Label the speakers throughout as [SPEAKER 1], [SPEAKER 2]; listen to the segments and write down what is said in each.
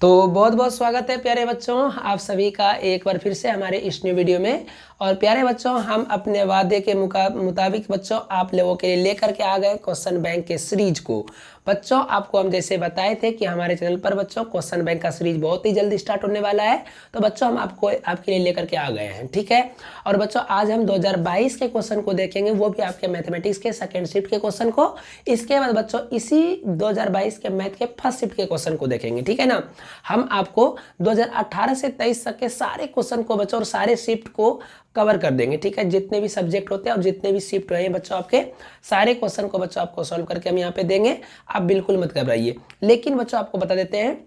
[SPEAKER 1] तो बहुत बहुत स्वागत है प्यारे बच्चों आप सभी का एक बार फिर से हमारे इस न्यू वीडियो में। और प्यारे बच्चों हम अपने वादे के मुताबिक बच्चों आप लोगों के लिए लेकर के आ गए क्वेश्चन बैंक के सीरीज को। बच्चों आपको हम जैसे बताए थे कि हमारे चैनल पर बच्चों क्वेश्चन बैंक का सीरीज बहुत ही जल्दी स्टार्ट होने वाला है। तो बच्चों हम आपके लिए लेकर के आ गए हैं, ठीक है। और बच्चों आज हम 2022 के क्वेश्चन को देखेंगे, वो भी आपके मैथमेटिक्स के सेकेंड शिफ्ट के क्वेश्चन को। इसके बाद बच्चों इसी 2022 के मैथ के फर्स्ट शिफ्ट के क्वेश्चन को देखेंगे, ठीक है ना। हम आपको 2018 से 23 तक के सारे क्वेश्चन को बच्चों और सारे शिफ्ट को कवर कर देंगे, ठीक है। जितने भी सब्जेक्ट होते हैं और जितने भी शिफ्ट रहे बच्चों आपके सारे क्वेश्चन को बच्चों आपको सॉल्व करके हम यहाँ पे देंगे। आप बिल्कुल मत घबराइए। लेकिन बच्चों आपको बता देते हैं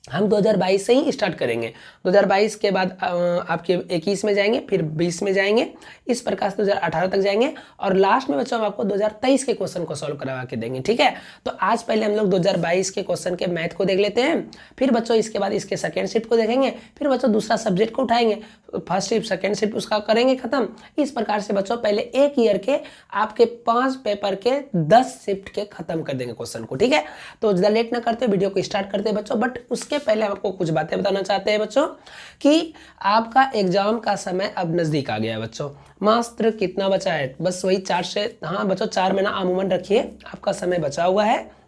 [SPEAKER 1] हम 2022 से ही स्टार्ट करेंगे। 2022 के बाद आपके 21 में जाएंगे, फिर 20 में जाएंगे, इस प्रकार से 2018 तक जाएंगे और लास्ट में बच्चों हम आपको 2023 के क्वेश्चन को सॉल्व करवा के देंगे, ठीक है। तो आज पहले हम लोग 2022 के क्वेश्चन के मैथ को देख लेते हैं, फिर बच्चों इसके बाद इसके सेकेंड शिफ्ट को देखेंगे, फिर बच्चों दूसरा सब्जेक्ट को उठाएंगे, फर्स्ट शिफ्ट सेकेंड शिफ्ट उसका करेंगे खत्म। इस प्रकार से बच्चों पहले एक ईयर के आपके 5 पेपर के 10 शिफ्ट के खत्म कर देंगे क्वेश्चन को, ठीक है। तो ज़्यादा लेट ना करते वीडियो को स्टार्ट करते हैं बच्चों। बट उसके पहले हम आपको कुछ बातें बताना चाहते हैं बच्चों कि आपका एग्जाम का समय अब नजदीक आ गया है बच्चों। मात्र कितना बचा है, बस वही 4 से, हाँ बच्चों 4 महीना अमूमन रखिए आपका समय बचा हुआ है।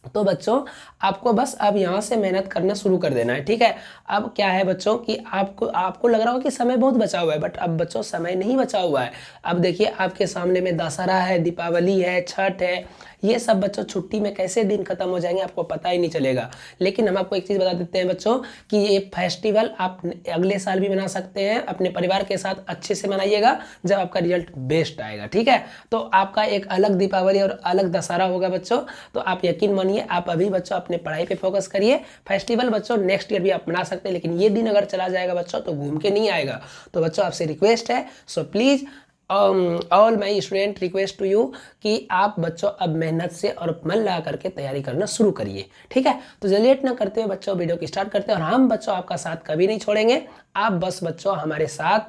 [SPEAKER 1] तो बच्चों आपको बस अब यहाँ से मेहनत करना शुरू कर देना है, ठीक है। अब क्या है बच्चों कि आपको लग रहा होगा कि समय बहुत बचा हुआ है, बट अब बच्चों समय नहीं बचा हुआ है। अब देखिए आपके सामने में दशहरा है, दीपावली है, छठ है, ये सब बच्चों छुट्टी में कैसे दिन खत्म हो जाएंगे आपको पता ही नहीं चलेगा। लेकिन हम आपको एक चीज़ बता देते हैं बच्चों कि ये फेस्टिवल आप अगले साल भी मना सकते हैं, अपने परिवार के साथ अच्छे से मनाइएगा जब आपका रिजल्ट बेस्ट आएगा, ठीक है। तो आपका एक अलग दीपावली और अलग दशहरा होगा बच्चों। तो आप यकीन मानिए आप अभी बच्चों अपने पढ़ाई पे फोकस करिए। फेस्टिवल बच्चों नेक्स्ट ईयर भी आप मना सकते हैं, लेकिन ये दिन अगर चला जाएगा बच्चों तो घूम के नहीं आएगा। तो बच्चों आपसे रिक्वेस्ट है, so please all my student request to you कि आप बच्चों अब मेहनत से और मन लगा करके तैयारी करना शुरू करिए, ठीक है। तो लेट ना करते हुए बच्चों वीडियो को स्टार्ट करते हैं और हम बच्चों आपका साथ कभी नहीं छोड़ेंगे। आप बस बच्चों हमारे साथ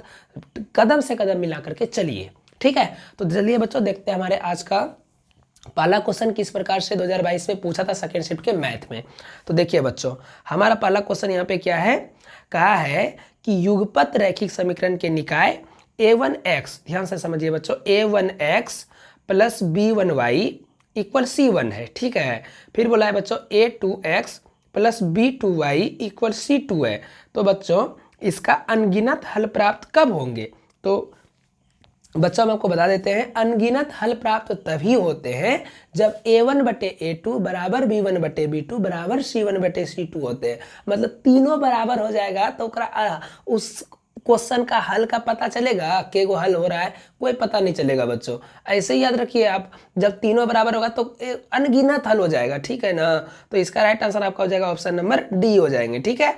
[SPEAKER 1] कदम से कदम मिला करके चलिए, ठीक है। तो चलिए बच्चों देखते हैं हमारे आज का पहला क्वेश्चन किस प्रकार से 2022 में पूछा था सेकेंड शिफ्ट के मैथ में। तो देखिए बच्चों हमारा पहला क्वेश्चन यहाँ पे क्या है, कहा है कि युगपत रैखिक समीकरण के निकाय a1x, ध्यान से समझिए बच्चों, a1x plus b1y equal c1 है, ठीक है। फिर बोला है बच्चों a2x plus b2y equal c2 है। तो बच्चों इसका अनगिनत हल प्राप्त कब होंगे। तो बच्चों हम आपको बता देते हैं अनगिनत हल प्राप्त तभी होते हैं जब a1/a2 बराबर b1/b2 बराबर c1/c2 होते हैं। मतलब तीनों बराबर हो जाएगा तो उस क्वेश्चन का हल का पता चलेगा, के को हल हो रहा है कोई पता नहीं चलेगा बच्चों। ऐसे ही याद रखिए आप, जब तीनों बराबर होगा तो अनगिनत हल हो जाएगा, ठीक है ना। तो इसका राइट आंसर आपका हो जाएगा ऑप्शन नंबर डी हो जाएंगे, ठीक है।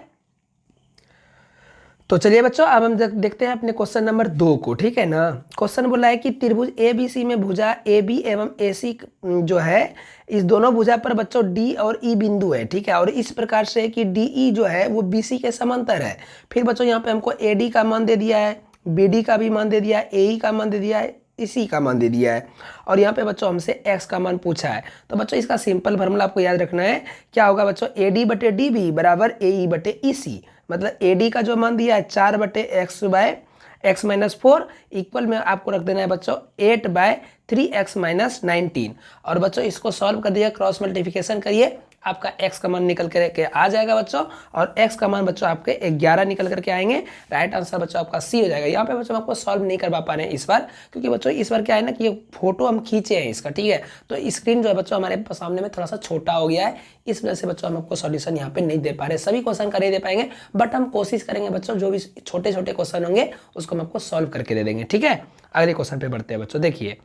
[SPEAKER 1] तो चलिए बच्चों अब हम देखते हैं अपने क्वेश्चन नंबर 2 को, ठीक है ना। क्वेश्चन बोला है कि त्रिभुज ABC में भुजा AB एवं AC जो है इस दोनों भुजा पर बच्चों D और E बिंदु है, ठीक है। और इस प्रकार से कि DE जो है वो BC के समांतर है। फिर बच्चों यहाँ पे हमको AD का मान दे दिया है, BD का भी मान दे दिया है, AE का मान दे दिया है, इसी का मान दे दिया है। और यहाँ पे बच्चों हमसे x का मान पूछा है। तो बच्चों इसका सिंपल फार्मूला आपको याद रखना है, क्या होगा बच्चों, AD/DB बराबर AE/EC। मतलब AD का जो मान दिया है 4/x/(x-4) इक्वल में आपको रख देना है बच्चों 8/3x-19। और बच्चों इसको सॉल्व कर दिया, क्रॉस मल्टीप्लिकेशन करिए, आपका x का मान निकल करके आ जाएगा बच्चों। और x का मान बच्चों आपके 11 निकल करके आएंगे। राइट आंसर बच्चों आपका C हो जाएगा। यहाँ पे बच्चों आपको सॉल्व नहीं करवा पा रहे हैं इस बार, क्योंकि बच्चों इस बार क्या है ना कि ये फोटो हम खींचे हैं इसका, ठीक है। तो स्क्रीन जो है बच्चों हमारे सामने में थोड़ा सा छोटा हो गया है, इस वजह से बच्चों हम आपको सॉल्यूशन यहाँ पे नहीं दे पा रहे, सभी क्वेश्चन का नहीं दे पाएंगे। बट हम कोशिश करेंगे बच्चों जो भी छोटे छोटे क्वेश्चन होंगे उसको हम आपको सॉल्व करके दे देंगे, ठीक है। अगले क्वेश्चन पे बढ़ते हैं बच्चों। देखिए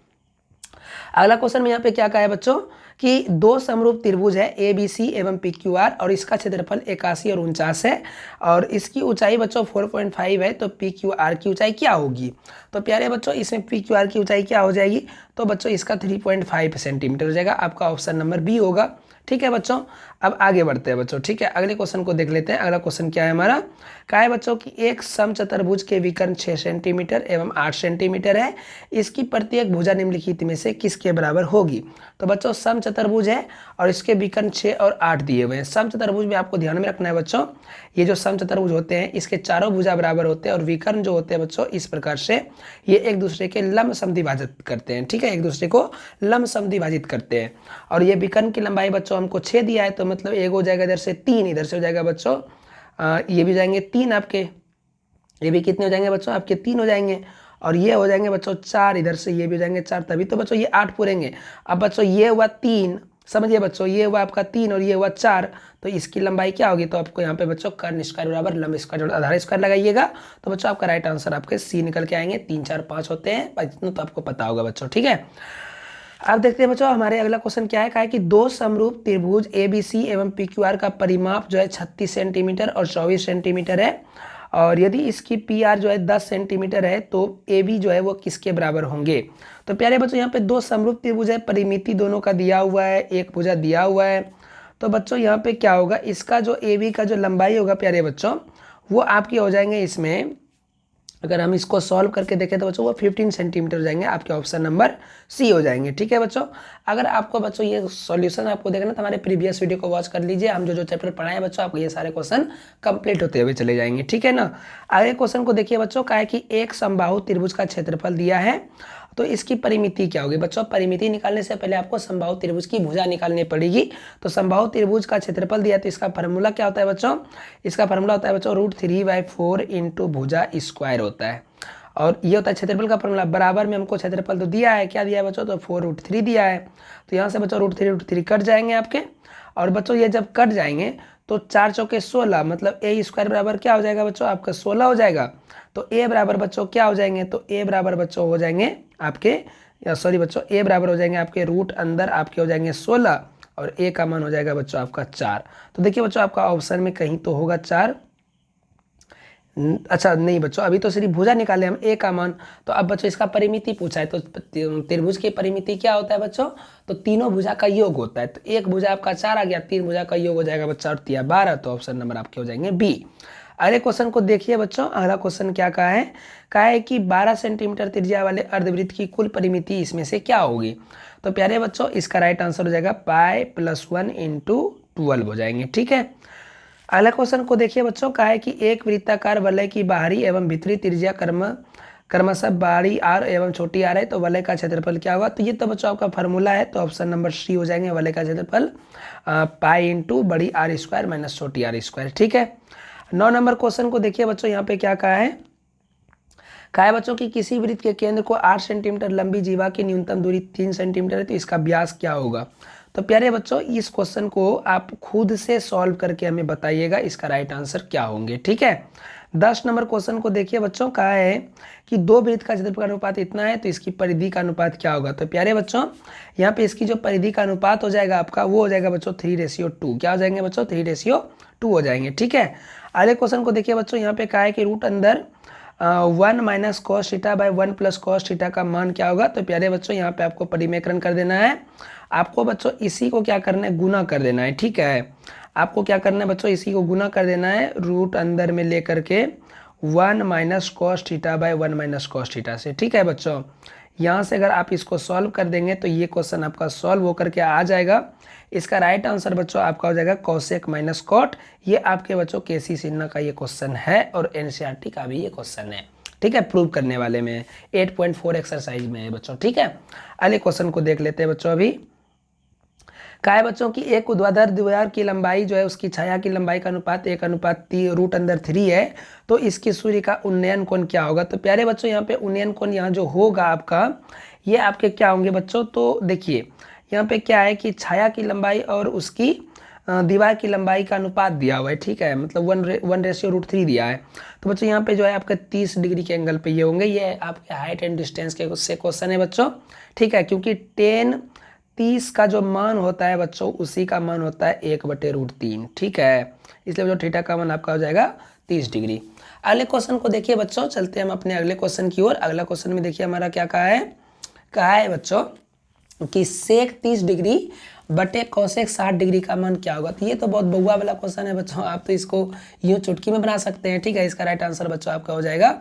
[SPEAKER 1] अगला क्वेश्चन में यहाँ पे क्या कहा है बच्चों कि दो समरूप त्रिभुज है ABC एवं PQR और इसका क्षेत्रफल 81 और 49 है और इसकी ऊंचाई बच्चों 4.5 है। तो PQR की ऊंचाई क्या होगी। तो प्यारे बच्चों इसमें PQR की ऊंचाई क्या हो जाएगी, तो बच्चों इसका 3.5 सेंटीमीटर हो जाएगा। आपका ऑप्शन नंबर बी होगा, ठीक है बच्चों। अब आगे बढ़ते हैं बच्चों, ठीक है। अगले क्वेश्चन को देख लेते हैं। अगला क्वेश्चन क्या है हमारा, कहा है बच्चों कि एक समचतुर्भुज के विकर्ण 6 सेंटीमीटर एवं 8 सेंटीमीटर है, इसकी प्रत्येक भुजा निम्नलिखित में से किसके बराबर होगी। तो बच्चों समचतुर्भुज है और इसके विकर्ण 6 और 8 दिए हुए हैं। समचतुर्भुज में आपको ध्यान में रखना है बच्चों, ये जो समचतुर्भुज होते हैं इसके चारों भुजा बराबर होते हैं और विकर्ण जो होते हैं बच्चों इस प्रकार से ये एक दूसरे के लंब समद्विभाजित करते हैं, ठीक है, एक दूसरे को लंब समद्विभाजित करते हैं। और ये विकर्ण की लंबाई बच्चों हमको 6 दिया है, तो मतलब एक हो जाएगा इधर से 3, इधर से हो जाएगा बच्चों ये भी जाएंगे 3 आपके, ये भी कितने हो जाएंगे बच्चों आपके 3 हो जाएंगे, और ये हो जाएंगे बच्चों 4, इधर से ये भी हो जाएंगे 4, तभी तो बच्चों ये 8 पूरेंगे। अब बच्चों ये हुआ 3, समझिए बच्चों ये हुआ आपका 3 और ये हुआ 4, तो इसकी लंबाई क्या होगी, तो आपको यहाँ पे बच्चों कर्ण स्क्वायर बराबर लंब स्क्वायर जोड़ आधार स्क्वायर लगाइएगा, तो बच्चों आपका राइट आंसर आपके सी निकल के आएंगे। 3 4 5 होते हैं, इतना तो आपको पता होगा बच्चों, ठीक है। अब देखते हैं बच्चों हमारे अगला क्वेश्चन क्या है, कहा है कि दो समरूप त्रिभुज ABC एवं PQR का परिमाप जो है 36 सेंटीमीटर और 24 सेंटीमीटर है, और यदि इसकी PR जो है 10 सेंटीमीटर है तो AB जो है वो किसके बराबर होंगे। तो प्यारे बच्चों यहाँ पे दो समरूप त्रिभुज है, परिमिति दोनों का दिया हुआ है, एक भुजा दिया हुआ है, तो बच्चों यहाँ पे क्या होगा, इसका जो AB का जो लंबाई होगा प्यारे बच्चों वो आपके हो जाएंगे इसमें, अगर हम इसको सॉल्व करके देखें तो बच्चों वो 15 सेंटीमीटर हो जाएंगे, आपके ऑप्शन नंबर सी हो जाएंगे, ठीक है बच्चों। अगर आपको बच्चों ये सॉल्यूशन आपको देखना तो हमारे प्रीवियस वीडियो को वॉच कर लीजिए, हम जो चैप्टर पढ़ाए हैं बच्चों आपको ये सारे क्वेश्चन कंप्लीट होते हुए चले जाएंगे, ठीक है ना। आगे क्वेश्चन को देखिए बच्चों, कहा है कि एक समबाहु त्रिभुज का क्षेत्रफल दिया है, तो इसकी परिमिति क्या होगी। बच्चों परिमिति निकालने से पहले आपको समबाहु त्रिभुज की भुजा निकालनी पड़ेगी। तो समबाहु त्रिभुज का क्षेत्रफल दिया है, तो इसका फार्मूला क्या होता है बच्चों, इसका फार्मूला होता है बच्चों √3/4 इंटू भुजा स्क्वायर होता है, और ये होता है क्षेत्रफल का फॉर्मूला। बराबर में हमको क्षेत्रफल तो दिया है, क्या दिया है बच्चों, तो 4√3 दिया है, तो यहाँ से बच्चों √3 कट जाएंगे आपके, और बच्चों ये जब कट जाएंगे तो 4 चौके 16, मतलब A स्क्वायर बराबर क्या हो जाएगा बच्चों आपका 16 हो जाएगा। तो A बराबर बच्चों क्या हो जाएंगे, तो A बराबर बच्चों हो जाएंगे आपके, सॉरी बच्चों A बराबर हो जाएंगे आपके रूट अंदर आपके हो जाएंगे 16, और A का मान हो जाएगा बच्चों आपका 4। तो देखिए बच्चों आपका ऑप्शन में कहीं तो होगा 4, अच्छा नहीं बच्चों अभी तो सिर्फ भुजा निकाले हम, A का मान। तो अब बच्चों इसका परिमिति पूछा है, तो त्रिभुज की परिमिति क्या होता है बच्चों, तो तीनों भुजा का योग होता है, तो एक भुजा आपका 4 आ गया, 3 भुजा का योग हो जाएगा बच्चा, और 3 12, तो ऑप्शन नंबर आपके हो जाएंगे बी। अगले क्वेश्चन को देखिए बच्चों, अगला क्वेश्चन क्या कहा है कि 12 सेंटीमीटर त्रिज्या वाले अर्धवृत्त की कुल परिमिति इसमें से क्या होगी। तो प्यारे बच्चों इसका राइट आंसर हो जाएगा π+1 × 12 हो जाएंगे, ठीक है। अगला क्वेश्चन को देखिए बच्चों, कहा है कि एक वृत्ताकार वलय की बाहरी एवं भीतरी त्रिज्या क्रमशः बड़ी r एवं छोटी r है, तो वलय का क्षेत्रफल क्या होगा। तो ये तो बच्चों आपका फार्मूला है, तो ऑप्शन नंबर सी हो जाएंगे, वलय का क्षेत्रफल π × बड़ी r² - छोटी r², ठीक है। 9 नंबर क्वेश्चन को देखिए बच्चों, यहाँ पे क्या कहा है बच्चों कि किसी वृत्त के केंद्र को 8 सेंटीमीटर लंबी जीवा की न्यूनतम दूरी 3 सेंटीमीटर है, तो इसका व्यास क्या होगा। तो प्यारे बच्चों इस क्वेश्चन को आप खुद से सॉल्व करके हमें बताइएगा इसका राइट आंसर क्या होंगे, ठीक है। 10 नंबर क्वेश्चन को देखिए बच्चों, कहा है कि दो वृत्त का क्षेत्रफल का अनुपात इतना है, तो इसकी परिधि का अनुपात क्या होगा। तो प्यारे बच्चों यहाँ पे इसकी जो परिधि का अनुपात हो जाएगा आपका वो हो जाएगा बच्चों 3:2, क्या हो जाएंगे बच्चों 3:2 हो जाएंगे, ठीक है। अगले क्वेश्चन को देखिए बच्चों, यहाँ पे कहा है कि रूट अंदर 1 - cos θ / 1 + cos θ का मान क्या होगा। तो प्यारे बच्चों यहाँ पे आपको परिमेयकरण कर देना है, आपको बच्चों इसी को क्या करना है, गुना कर देना है, ठीक है। आपको क्या करना है बच्चों, इसी को गुना कर देना है रूट अंदर में लेकर के 1 - cos θ / 1 - cos θ से, ठीक है बच्चों। यहाँ से अगर आप इसको सॉल्व कर देंगे तो ये क्वेश्चन आपका सॉल्व होकर के आ जाएगा। इसका राइट आंसर बच्चों आपका हो जाएगा cosec - cot। ये आपके बच्चों केसी सिन्हा का ये क्वेश्चन है और एनसीईआरटी का भी ये क्वेश्चन है, ठीक है, प्रूव करने वाले में 8.4 एक्सरसाइज में है बच्चों, ठीक है। अगले क्वेश्चन को देख लेते हैं बच्चों। अभी कहा है बच्चों की एक ऊर्ध्वाधर द्विभाजक की लंबाई जो है उसकी छाया की लंबाई का अनुपात 1:3 रूट अंदर 3 है, तो इसकी सूर्य का उन्नयन कोण क्या होगा। तो प्यारे बच्चों यहाँ पे उन्नयन कोण यहाँ जो होगा आपका ये आपके क्या होंगे बच्चों, तो देखिए यहाँ पे क्या है कि छाया की लंबाई और उसकी दीवार की लंबाई का अनुपात दिया हुआ है, ठीक है, मतलब 1:√3 दिया है। तो बच्चों यहाँ पे जो है आपका 30 डिग्री के एंगल पे ये होंगे, ये आपके हाइट एंड डिस्टेंस के से क्वेश्चन है बच्चों, ठीक है, क्योंकि 10:30 का जो मान होता है बच्चों उसी का मान होता है 1/√3, ठीक है, इसलिए जो थीटा का मान आपका हो जाएगा 30 डिग्री। अगले क्वेश्चन को देखिए बच्चों, चलते हैं हम अपने अगले क्वेश्चन की ओर। अगला क्वेश्चन में देखिए हमारा क्या कहा है बच्चों कि सेक 30 डिग्री बटे कोसेक 60 डिग्री का मान क्या होगा। तो ये तो बहुत बउआ वाला क्वेश्चन है बच्चों, आप तो इसको यूँ चुटकी में बना सकते हैं। ठीक है, इसका राइट आंसर बच्चों आपका हो जाएगा,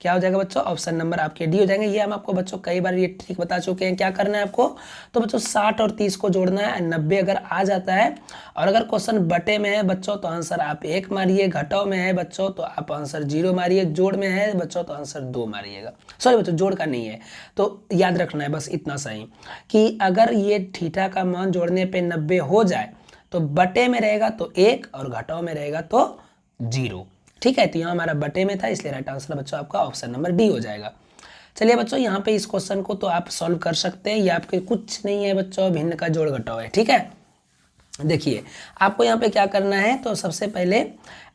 [SPEAKER 1] क्या हो जाएगा बच्चों, ऑप्शन नंबर आपके डी हो जाएंगे। ये हम आपको बच्चों कई बार ये ट्रिक बता चुके हैं। क्या करना है आपको, तो बच्चों 60 और 30 को जोड़ना है, 90 अगर आ जाता है और अगर क्वेश्चन बटे में है बच्चों तो आंसर आप 1 मारिए, घटाव में है बच्चों तो आप आंसर 0 मारिए, जोड़ में है बच्चों तो आंसर 2 मारिएगा। सॉरी बच्चों, जोड़ का नहीं है, तो याद रखना है बस इतना सही कि अगर ये थीटा का मान जोड़ने पे 90 हो जाए तो बटे में रहेगा तो 1 और घटाव में रहेगा तो 0। ठीक है, तो यहाँ हमारा बटे में था, इसलिए राइट आंसर बच्चों आपका ऑप्शन नंबर डी हो जाएगा। चलिए बच्चों, यहाँ पे इस क्वेश्चन को तो आप सॉल्व कर सकते हैं, ये आपके कुछ नहीं है बच्चों, भिन्न का जोड़ घटाव है। ठीक है, देखिए आपको यहाँ पे क्या करना है, तो सबसे पहले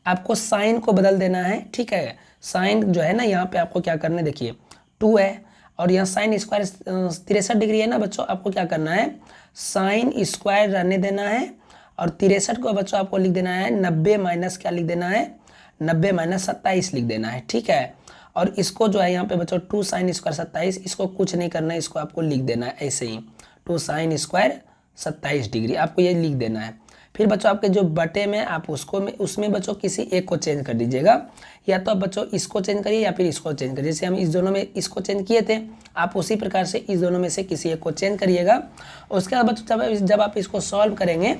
[SPEAKER 1] आपको साइन को बदल देना है। ठीक है, साइन जो है ना यहाँ पे आपको क्या करना है, देखिए 2 है और यहाँ साइन स्क्वायर 63 डिग्री है ना बच्चों, आपको क्या करना है, साइन स्क्वायर रहने देना है और 63 को बच्चों आपको लिख देना है 90 माइनस क्या लिख देना है, 90 माइनस 27 लिख देना है। ठीक है, और इसको जो है यहाँ पे बच्चों 2 साइन स्क्वायर 27, इसको कुछ नहीं करना है, इसको आपको लिख देना है ऐसे ही 2 साइन स्क्वायर 27 डिग्री, आपको ये लिख देना है। फिर बच्चों आपके जो बटे में आप उसमें बच्चों किसी एक को चेंज कर दीजिएगा, या तो आप बच्चों इसको चेंज करिए या फिर इसको चेंज करिए। जैसे हम इस दोनों में इसको चेंज किए थे, आप उसी प्रकार से इस दोनों में से किसी एक को चेंज करिएगा। उसके बाद बच्चों जब आप इसको सॉल्व करेंगे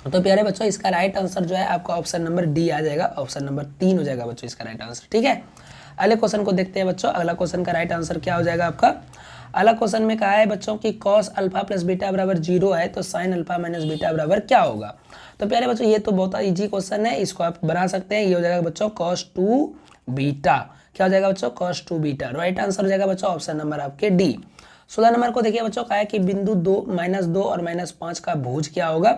[SPEAKER 1] तो प्यारे बच्चों इसका राइट आंसर जो है आपका ऑप्शन नंबर डी आ जाएगा, ऑप्शन नंबर 3 हो जाएगा बच्चों इसका राइट आंसर। ठीक है, अगले क्वेश्चन को देखते हैं बच्चों। अगला क्वेश्चन का राइट आंसर क्या हो जाएगा आपका। अगला क्वेश्चन में कहा है बच्चों की कॉस अल्फा प्लस बीटा बराबर 0 है तो साइन अल्फा माइनस बीटा बराबर क्या होगा। तो प्यारे बच्चों ये तो बहुत इजी क्वेश्चन है, इसको आप बना सकते हैं। ये हो जाएगा बच्चों कॉस 2 बीटा, क्या हो जाएगा बच्चों, कॉस 2 बीटा। राइट आंसर हो जाएगा बच्चों ऑप्शन नंबर आपके डी। 16 नंबर को देखिए बच्चों, कहा है कि बिंदु 2 -2 और -5 का भुज क्या होगा।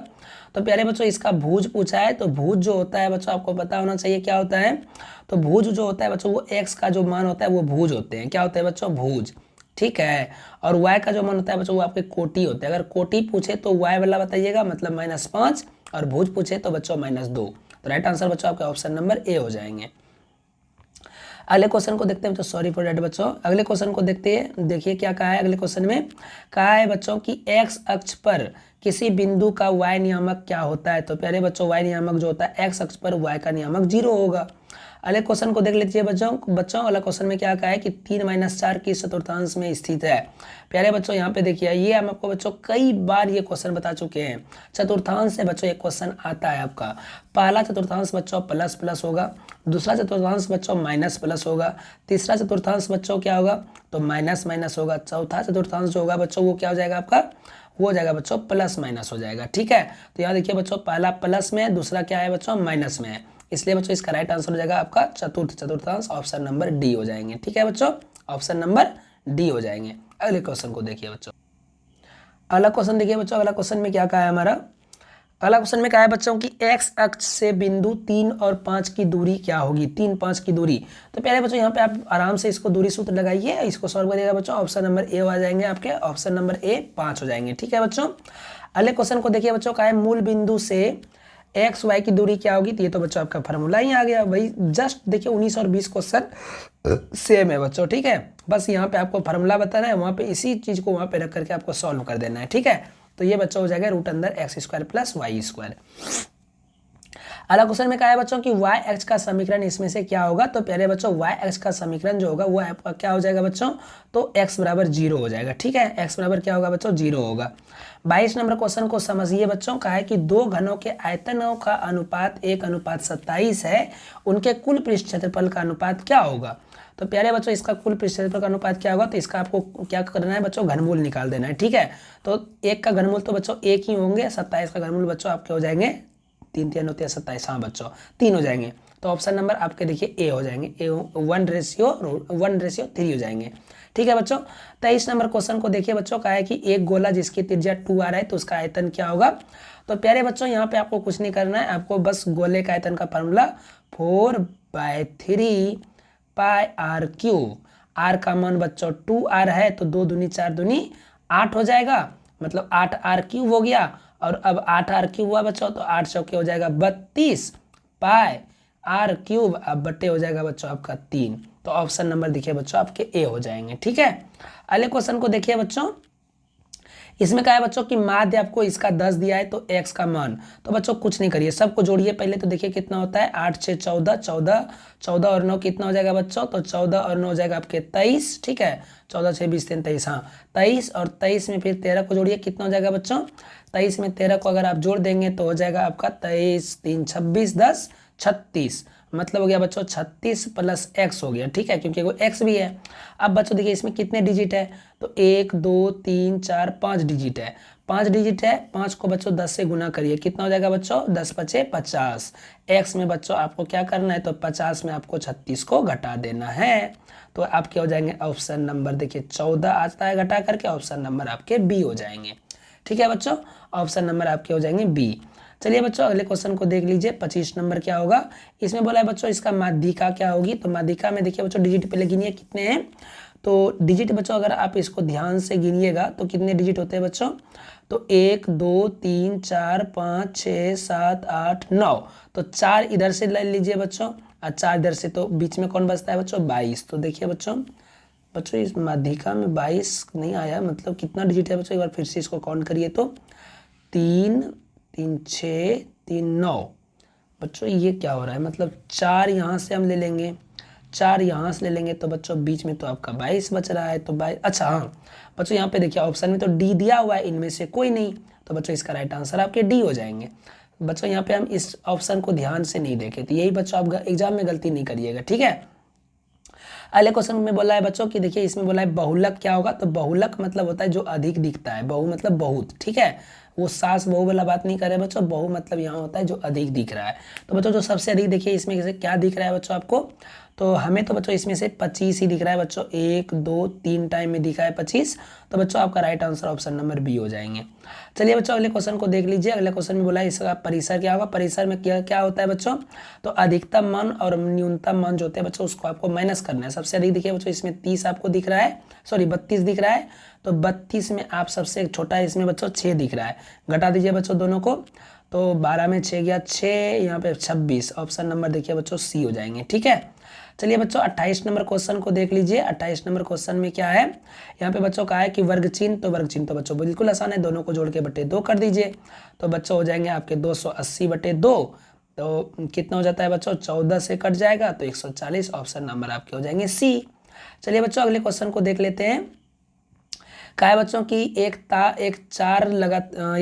[SPEAKER 1] तो प्यारे बच्चों इसका भुज पूछा है, तो भुज जो होता है बच्चों आपको पता होना चाहिए क्या होता है। तो भुज जो होता है बच्चों वो x का जो मान होता है वो भुज होते हैं, क्या होते हैं बच्चों, भुज। ठीक है, और y का जो मान होता है बच्चों वो आपके कोटि होते हैं। अगर कोटि पूछे तो y वाला बताइएगा, मतलब -5, और भुज पूछे तो बच्चों -2। तो राइट आंसर बच्चों आपके ऑप्शन नंबर ए हो जाएंगे। अगले क्वेश्चन को देखते हैं बच्चों, सॉरी फॉर डेट बच्चों। अगले क्वेश्चन को देखते हैं, देखिए क्या कहा है अगले क्वेश्चन में। कहा है बच्चों कि x अक्ष पर किसी बिंदु का y नियामक क्या होता है। तो प्यारे बच्चों y नियामक जो होता है x अक्ष पर y का नियामक 0 होगा। अगले क्वेश्चन को देख लीजिए बच्चों अगला क्वेश्चन में क्या कहा है कि 3 - 4 की चतुर्थांश में स्थित है। प्यारे बच्चों यहाँ पे देखिए, ये हम आपको बच्चों कई बार ये क्वेश्चन बता चुके हैं। चतुर्थांश से बच्चों एक क्वेश्चन आता है आपका। पहला चतुर्थांश बच्चों प्लस प्लस होगा, दूसरा चतुर्थांश बच्चों माइनस प्लस होगा, तीसरा चतुर्थांश बच्चों क्या होगा, तो माइनस माइनस होगा, चौथा चतुर्थांश जो होगा बच्चों वो क्या हो जाएगा आपका, वो हो जाएगा बच्चों प्लस माइनस हो जाएगा। ठीक है, तो यहाँ देखिए बच्चों पहला प्लस में है, दूसरा क्या है बच्चों माइनस में है, इसलिए बच्चों इसका राइट आंसर हो जाएगा आपका चतुर्थांश, ऑप्शन नंबर डी हो जाएंगे। ठीक है बच्चों, ऑप्शन नंबर डी हो जाएंगे। अगले क्वेश्चन को देखिए बच्चों। अगला क्वेश्चन देखिए बच्चों, अगला क्वेश्चन में क्या कहा है हमारा। अगला क्वेश्चन में कहा है बच्चों की x अक्ष से बिंदु 3 और 5 की दूरी क्या होगी, 3 5 की दूरी। तो पहले बच्चों यहाँ पे आप आराम से इसको दूरी सूत्र लगाइए, इसको सॉल्व करिएगा बच्चों, ऑप्शन नंबर ए आ जाएंगे आपके, ऑप्शन नंबर ए 5 हो जाएंगे। ठीक है बच्चों, अगले क्वेश्चन को देखिए बच्चों, कहा है मूल बिंदु से एक्स वाई की दूरी क्या होगी। तो ये तो बच्चों आपका फार्मूला ही आ गया भाई, जस्ट देखिए 19 और 20 क्वेश्चन सेम है बच्चों। ठीक है, बस यहाँ पे आपको फार्मूला बताना है, वहाँ पे इसी चीज को वहाँ पे रख करके आपको सॉल्व कर देना है। ठीक है, तो ये बच्चों हो जाएगा √x² + y²। अगला क्वेश्चन में कहा है बच्चों कि y x का समीकरण इसमें से क्या होगा। तो प्यारे बच्चों y x का समीकरण जो होगा वो आपका क्या हो जाएगा बच्चों, तो x बराबर 0 हो जाएगा। ठीक है, x बराबर क्या होगा बच्चों, 0 होगा। 22 नंबर क्वेश्चन को समझिए बच्चों, कहा है कि दो घनों के आयतनों का अनुपात 1:27 है, उनके कुल पृष्ठ क्षेत्रफल का अनुपात क्या होगा। तो प्यारे बच्चों इसका कुल पृष्ठ क्षेत्रफल का अनुपात क्या होगा, तो इसका आपको क्या करना है बच्चों, घनमूल निकाल देना है। ठीक है, तो 1 का घनमूल तो बच्चों 1 ही होंगे, 27 का घनमूल बच्चों आपके हो जाएंगे 3 3 होते हैं 27, हाँ बच्चों 3 हो जाएंगे। तो ऑप्शन नंबर आपके देखिए ए हो जाएंगे, ए 1:3 हो जाएंगे। ठीक है बच्चों, 23 नंबर क्वेश्चन को देखिए बच्चों, कहा है कि एक गोला जिसकी त्रिज्या 2r है तो उसका आयतन क्या होगा। तो प्यारे बच्चों यहाँ पे आपको कुछ नहीं करना है, आपको बस गोले का आयतन का फार्मूला 4/3 πr³। r का मान बच्चों 2r है तो 2 दूनी 4 दूनी 8 हो जाएगा, मतलब 8r³ हो गया। और अब 8r³ हुआ बच्चों तो 8 चौके हो जाएगा 32 πr³, अब बट्टे हो जाएगा बच्चों आपका 3। तो ऑप्शन नंबर देखिए बच्चों आपके ए हो जाएंगे। ठीक है, अगले क्वेश्चन को देखिए बच्चों, इसमें क्या है बच्चों कि माध्य आपको इसका 10 दिया है तो x का मान, तो बच्चों कुछ नहीं करिए, सबको जोड़िए पहले। तो देखिए कितना होता है 8 6 14, 14 14 और 9 कितना हो जाएगा बच्चों, तो 14 और 9 हो जाएगा आपके 23, ठीक है। 14 6 20 3 23, हाँ 23, और 23 में फिर 13 को जोड़िए, कितना हो जाएगा बच्चों, 23 में 13 को अगर आप जोड़ देंगे तो हो जाएगा आपका 23 3 26 10 36, मतलब हो गया बच्चों 36 प्लस x हो गया, ठीक है, क्योंकि वो x भी है। अब बच्चों देखिए इसमें कितने डिजिट है, तो 1 2 3 4 5 डिजिट है, 5 डिजिट है, 5 को बच्चों 10 से गुना करिए, कितना हो जाएगा बच्चों 10 पचे 50, x में बच्चों आपको क्या करना है, तो 50 में आपको 36 को घटा देना है। तो आप क्या हो जाएंगे, ऑप्शन नंबर देखिए 14 आता है घटा करके, ऑप्शन नंबर आपके बी हो जाएंगे, ठीक है बच्चों, ऑप्शन नंबर आपके हो जाएंगे बी। चलिए बच्चों अगले क्वेश्चन को देख लीजिए, 25 नंबर क्या होगा। इसमें बोला है बच्चों इसका माध्यिका क्या होगी, तो माध्यिका में देखिए बच्चों डिजिट पहले गिनिए कितने हैं, तो डिजिट बच्चों अगर आप इसको ध्यान से गिनिएगा तो कितने डिजिट होते हैं बच्चों, तो 1 2 3 4 5 6 7 8 9, तो 4 इधर से ले लीजिए बच्चों और 4 इधर से, तो बीच में कौन बचता है बच्चों 22। तो देखिए बच्चों इस माध्यिका में 22 नहीं आया, मतलब कितना डिजिट है बच्चों, एक बार फिर से इसको काउंट करिए, तो 3 3 6 3 9, बच्चों ये क्या हो रहा है, मतलब 4 यहाँ से हम ले लेंगे, 4 यहाँ से ले लेंगे, तो बच्चों बीच में तो आपका 22 बच रहा है, तो 22, अच्छा हाँ बच्चों यहाँ पे देखिए ऑप्शन में तो डी दिया हुआ है, इनमें से कोई नहीं, तो बच्चों इसका राइट आंसर आपके डी हो जाएंगे। बच्चों यहाँ पे हम इस ऑप्शन को ध्यान से नहीं देखे, तो यही बच्चों आप एग्जाम में गलती नहीं करिएगा, ठीक है। अगले क्वेश्चन में बोला है बच्चों कि देखिए इसमें बोला है बहुलक क्या होगा, तो बहुलक मतलब होता है जो अधिक दिखता है, बहु मतलब बहुत, ठीक है, वो सास बहू वाला बात नहीं कर रहे बच्चों, बहु मतलब यहाँ होता है जो अधिक दिख रहा है। तो बच्चों जो सबसे अधिक देखिए इसमें से क्या दिख रहा है बच्चों आपको, तो हमें तो बच्चों इसमें से 25 ही दिख रहा है बच्चों, 1 2 3 टाइम में दिखा है 25, तो बच्चों आपका right answer option number B हो जाएंगे। चलिए बच्चों अगले क्वेश्चन को देख लीजिए। अगले क्वेश्चन में बोला है इसका परिसर क्या होगा, परिसर में क्या क्या होता है बच्चों, तो अधिकतम मान और न्यूनतम मान जो होते हैं बच्चों उसको आपको माइनस करना है। सबसे अधिक देखिए बच्चों इसमें 30 आपको दिख रहा है, सॉरी 32 दिख रहा है, तो 32 में आप सबसे छोटा है इसमें बच्चों 6 दिख रहा है, घटा दीजिए बच्चों दोनों को, तो 12 में 6 गया 6, यहाँ पे 26, ऑप्शन नंबर देखिए बच्चों सी हो जाएंगे, ठीक है। चलिए बच्चों 28 नंबर क्वेश्चन को देख लीजिए। 28 नंबर क्वेश्चन में क्या है, यहाँ पे बच्चों का है कि वर्ग चिन्ह, तो वर्ग चिन्ह तो बच्चों बिल्कुल आसान है, दोनों को जोड़ के बटे 2 कर दीजिए, तो बच्चों हो जाएंगे आपके 280 बटे 2, तो कितना हो जाता है बच्चों 14 से कट जाएगा तो 140, ऑप्शन नंबर आपके हो जाएंगे सी। चलिए बच्चों अगले क्वेश्चन को देख लेते हैं। कहा है बच्चों की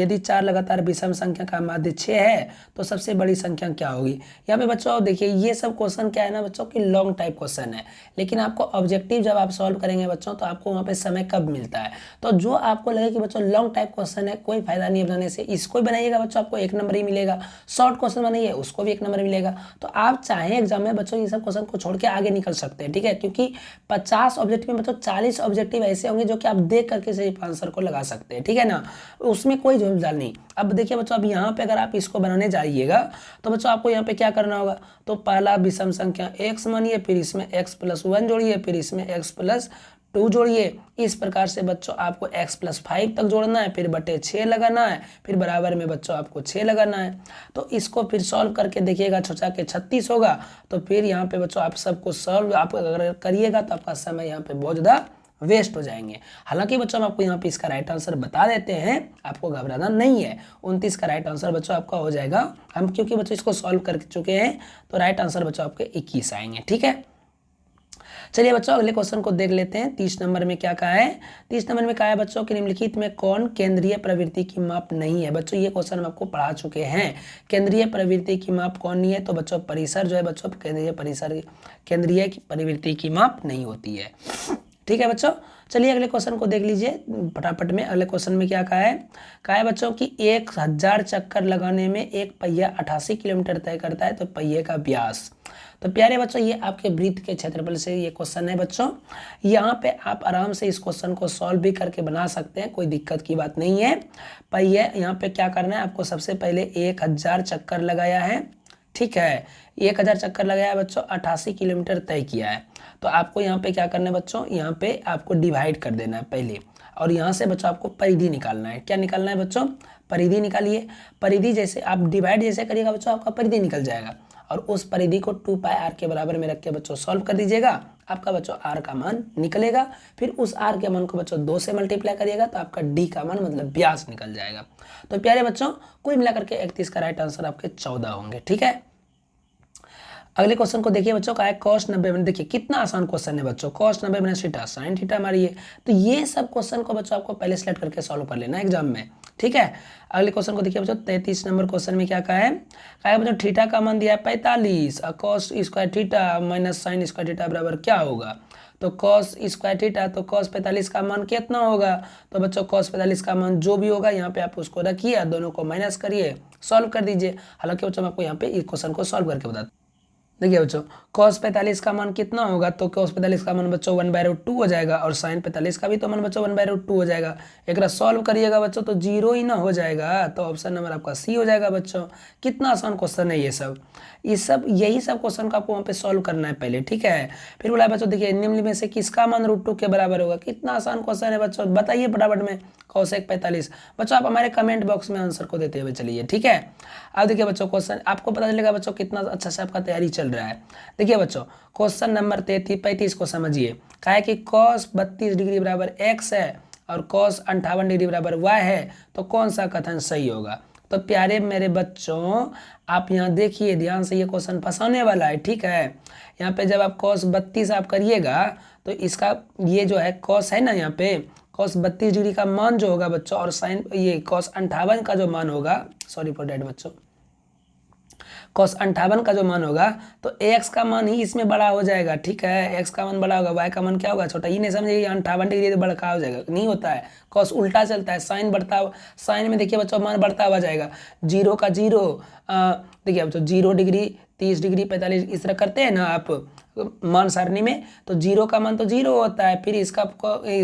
[SPEAKER 1] यदि 4 लगातार विषम संख्या का माध्य 6 है तो सबसे बड़ी संख्या क्या होगी। यहाँ पे बच्चों देखिए ये सब क्वेश्चन क्या है ना बच्चों की लॉन्ग टाइप क्वेश्चन है, लेकिन आपको ऑब्जेक्टिव जब आप सॉल्व करेंगे बच्चों तो आपको वहाँ पे समय कब मिलता है, तो जो आपको लगे कि बच्चों लॉन्ग टाइप क्वेश्चन है कोई फायदा नहीं है बनाने से, इसको बनाइएगा बच्चों आपको 1 नंबर ही मिलेगा, शॉर्ट क्वेश्चन बनाइए उसको भी 1 नंबर मिलेगा। तो आप चाहे एग्जाम में बच्चों ये सब क्वेश्चन को छोड़ के आगे निकल सकते हैं, ठीक है, क्योंकि 50 ऑब्जेक्टिव में बच्चों 40 ऑब्जेक्टिव ऐसे होंगे जो कि आप देख करके सही आंसर को लगा सकते हैं, ठीक है ना, उसमें कोई झोल नहीं। अब देखिए बच्चों अब यहाँ पे अगर आप इसको बनाने जाइएगा तो बच्चों आपको यहाँ पे क्या करना होगा, तो पहला विषम संख्या x मानिए, फिर इसमें x+1 जोड़िए, फिर इसमें x+2 जोड़िए, इस प्रकार से बच्चों आपको x+5 तक जोड़ना है, फिर बटे 6 लगाना है, फिर बराबर में बच्चों आपको 6 लगाना है। तो इसको फिर सॉल्व करके देखिएगा, छोटा के 36 होगा, तो फिर यहाँ पे बच्चों आप सबको सॉल्व आप अगर करिएगा तो आपका समय यहाँ पे बहुत ज़्यादा वेस्ट हो जाएंगे। हालांकि बच्चों हम आपको यहाँ पे इसका राइट आंसर बता देते हैं, आपको घबराना नहीं है। 29 का राइट आंसर बच्चों आपका हो जाएगा, हम क्योंकि बच्चों इसको सॉल्व कर चुके हैं तो राइट आंसर बच्चों आपके 21 आएंगे, ठीक है। चलिए बच्चों अगले क्वेश्चन को देख लेते हैं। 30 नंबर में क्या कहा है, 30 नंबर में कहा है बच्चों कि निम्नलिखित में कौन केंद्रीय प्रवृत्ति की माप नहीं है। बच्चों ये क्वेश्चन हम आपको पढ़ा चुके हैं, केंद्रीय प्रवृत्ति की माप कौन नहीं है, तो बच्चों परिसर जो है बच्चों केंद्रीय प्रवृत्ति की माप नहीं होती है, ठीक है बच्चों। चलिए अगले क्वेश्चन को देख लीजिए फटाफट में। अगले क्वेश्चन में क्या कहा है बच्चों कि 1000 चक्कर लगाने में एक पहिया 88 किलोमीटर तय करता है, तो पहिए का व्यास। तो प्यारे बच्चों ये आपके वृत्त के क्षेत्रफल से ये क्वेश्चन है बच्चों, यहाँ पे आप आराम से इस क्वेश्चन को सॉल्व भी करके बना सकते हैं, कोई दिक्कत की बात नहीं है। पहिए यहाँ पे क्या करना है आपको, सबसे पहले 1000 चक्कर लगाया है, ठीक है, 1000 चक्कर लगाया बच्चों, 88 किलोमीटर तय किया है, तो आपको यहाँ पे क्या करना है बच्चों, यहाँ पे आपको डिवाइड कर देना है पहले, और यहाँ से बच्चों आपको परिधि निकालना है। क्या निकालना है बच्चों, परिधि निकालिए। परिधि जैसे आप डिवाइड जैसे करिएगा बच्चों आपका परिधि निकल जाएगा, और उस परिधि को 2πr के बराबर में रख के बच्चों सॉल्व कर दीजिएगा। आपका बच्चों r का मान निकलेगा। फिर उस r के मान को बच्चों 2 से मल्टीप्लाई करिएगा तो आपका d का मान मतलब व्यास निकल जाएगा। तो प्यारे बच्चों कुल मिलाकर के 31 का राइट आंसर आपके 14 होंगे। ठीक है, अगले क्वेश्चन को देखिए बच्चों, का है cos 90 में। देखिए कितना आसान क्वेश्चन है बच्चों, cos 90 minus theta sine theta मारिए। तो ये सब क्वेश्चन को बच्चों आपको पहले सेलेक्ट करके सॉल्व कर लेना एग्जाम में। ठीक है, अगले क्वेश्चन को देखिए बच्चों, 33 नंबर क्वेश्चन में क्या कहा है बच्चों, थीटा का मान दिया है 45 और cos square theta minus sine square theta बराबर क्या होगा। तो cos स्क्वायर थीटा, तो cos 45 का मान कितना होगा। तो बच्चों cos 45 का मान जो भी होगा यहाँ पे आप उसको रखिए, दोनों को माइनस करिए, सॉल्व कर दीजिए। हालांकि बच्चों मैं आपको यहाँ पे इस क्वेश्चन को सॉल्व करके बताता हूँ। देखिए बच्चों cos 45 का मान कितना होगा, तो cos 45 का मान बच्चों 1/√2 हो जाएगा और sin 45 का भी तो मान बच्चों 1/√2 हो जाएगा। एक सॉल्व करिएगा बच्चों तो जीरो ही ना हो जाएगा, तो ऑप्शन नंबर आपका सी हो जाएगा बच्चों। कितना आसान क्वेश्चन है ये सब यही सब क्वेश्चन का आपको वहाँ पे सॉल्व करना है पहले। ठीक है, फिर बोला बच्चों देखिए निम्न में से किसका मान √2 के बराबर होगा। कितना आसान क्वेश्चन है बच्चों, बताइए फटाफट में। cosec 45 बच्चों आप हमारे कमेंट बॉक्स में आंसर को देते हुए चलिए। ठीक है, अब देखिए बच्चों क्वेश्चन आपको पता चलेगा बच्चों कितना अच्छा से आपका तैयारी चल रहा है। देखिए बच्चों क्वेश्चन नंबर 35 को समझिए। कहा है कि cos 32 डिग्री बराबर x है और cos 58 डिग्री बराबर y है, तो कौन सा कथन सही होगा। तो प्यारे मेरे बच्चों आप यहाँ देखिए ध्यान से, ये क्वेश्चन फंसाने वाला है। ठीक है, यहाँ पे जब आप cos 32 आप करिएगा तो इसका ये जो है cos है ना, यहाँ पे cos 32 डिग्री का मान जो होगा बच्चों और साइन ये cos 58 का जो मान होगा, सॉरी फॉर डेट बच्चों, cos 58 का जो मान होगा तो x का मान ही इसमें बड़ा हो जाएगा। ठीक है, x का मान बड़ा होगा, y का मान क्या होगा छोटा। ये नहीं समझिए 58 डिग्री तो बड़ा हो जाएगा, नहीं होता है। cos उल्टा चलता है, साइन बढ़ता, साइन में देखिए बच्चों मान बढ़ता हुआ जाएगा। जीरो का जीरो, देखिए बच्चों 0 डिग्री 30 डिग्री 45 इस तरह करते हैं ना आप मान सारणी में, तो जीरो का मान तो जीरो होता है, फिर इसका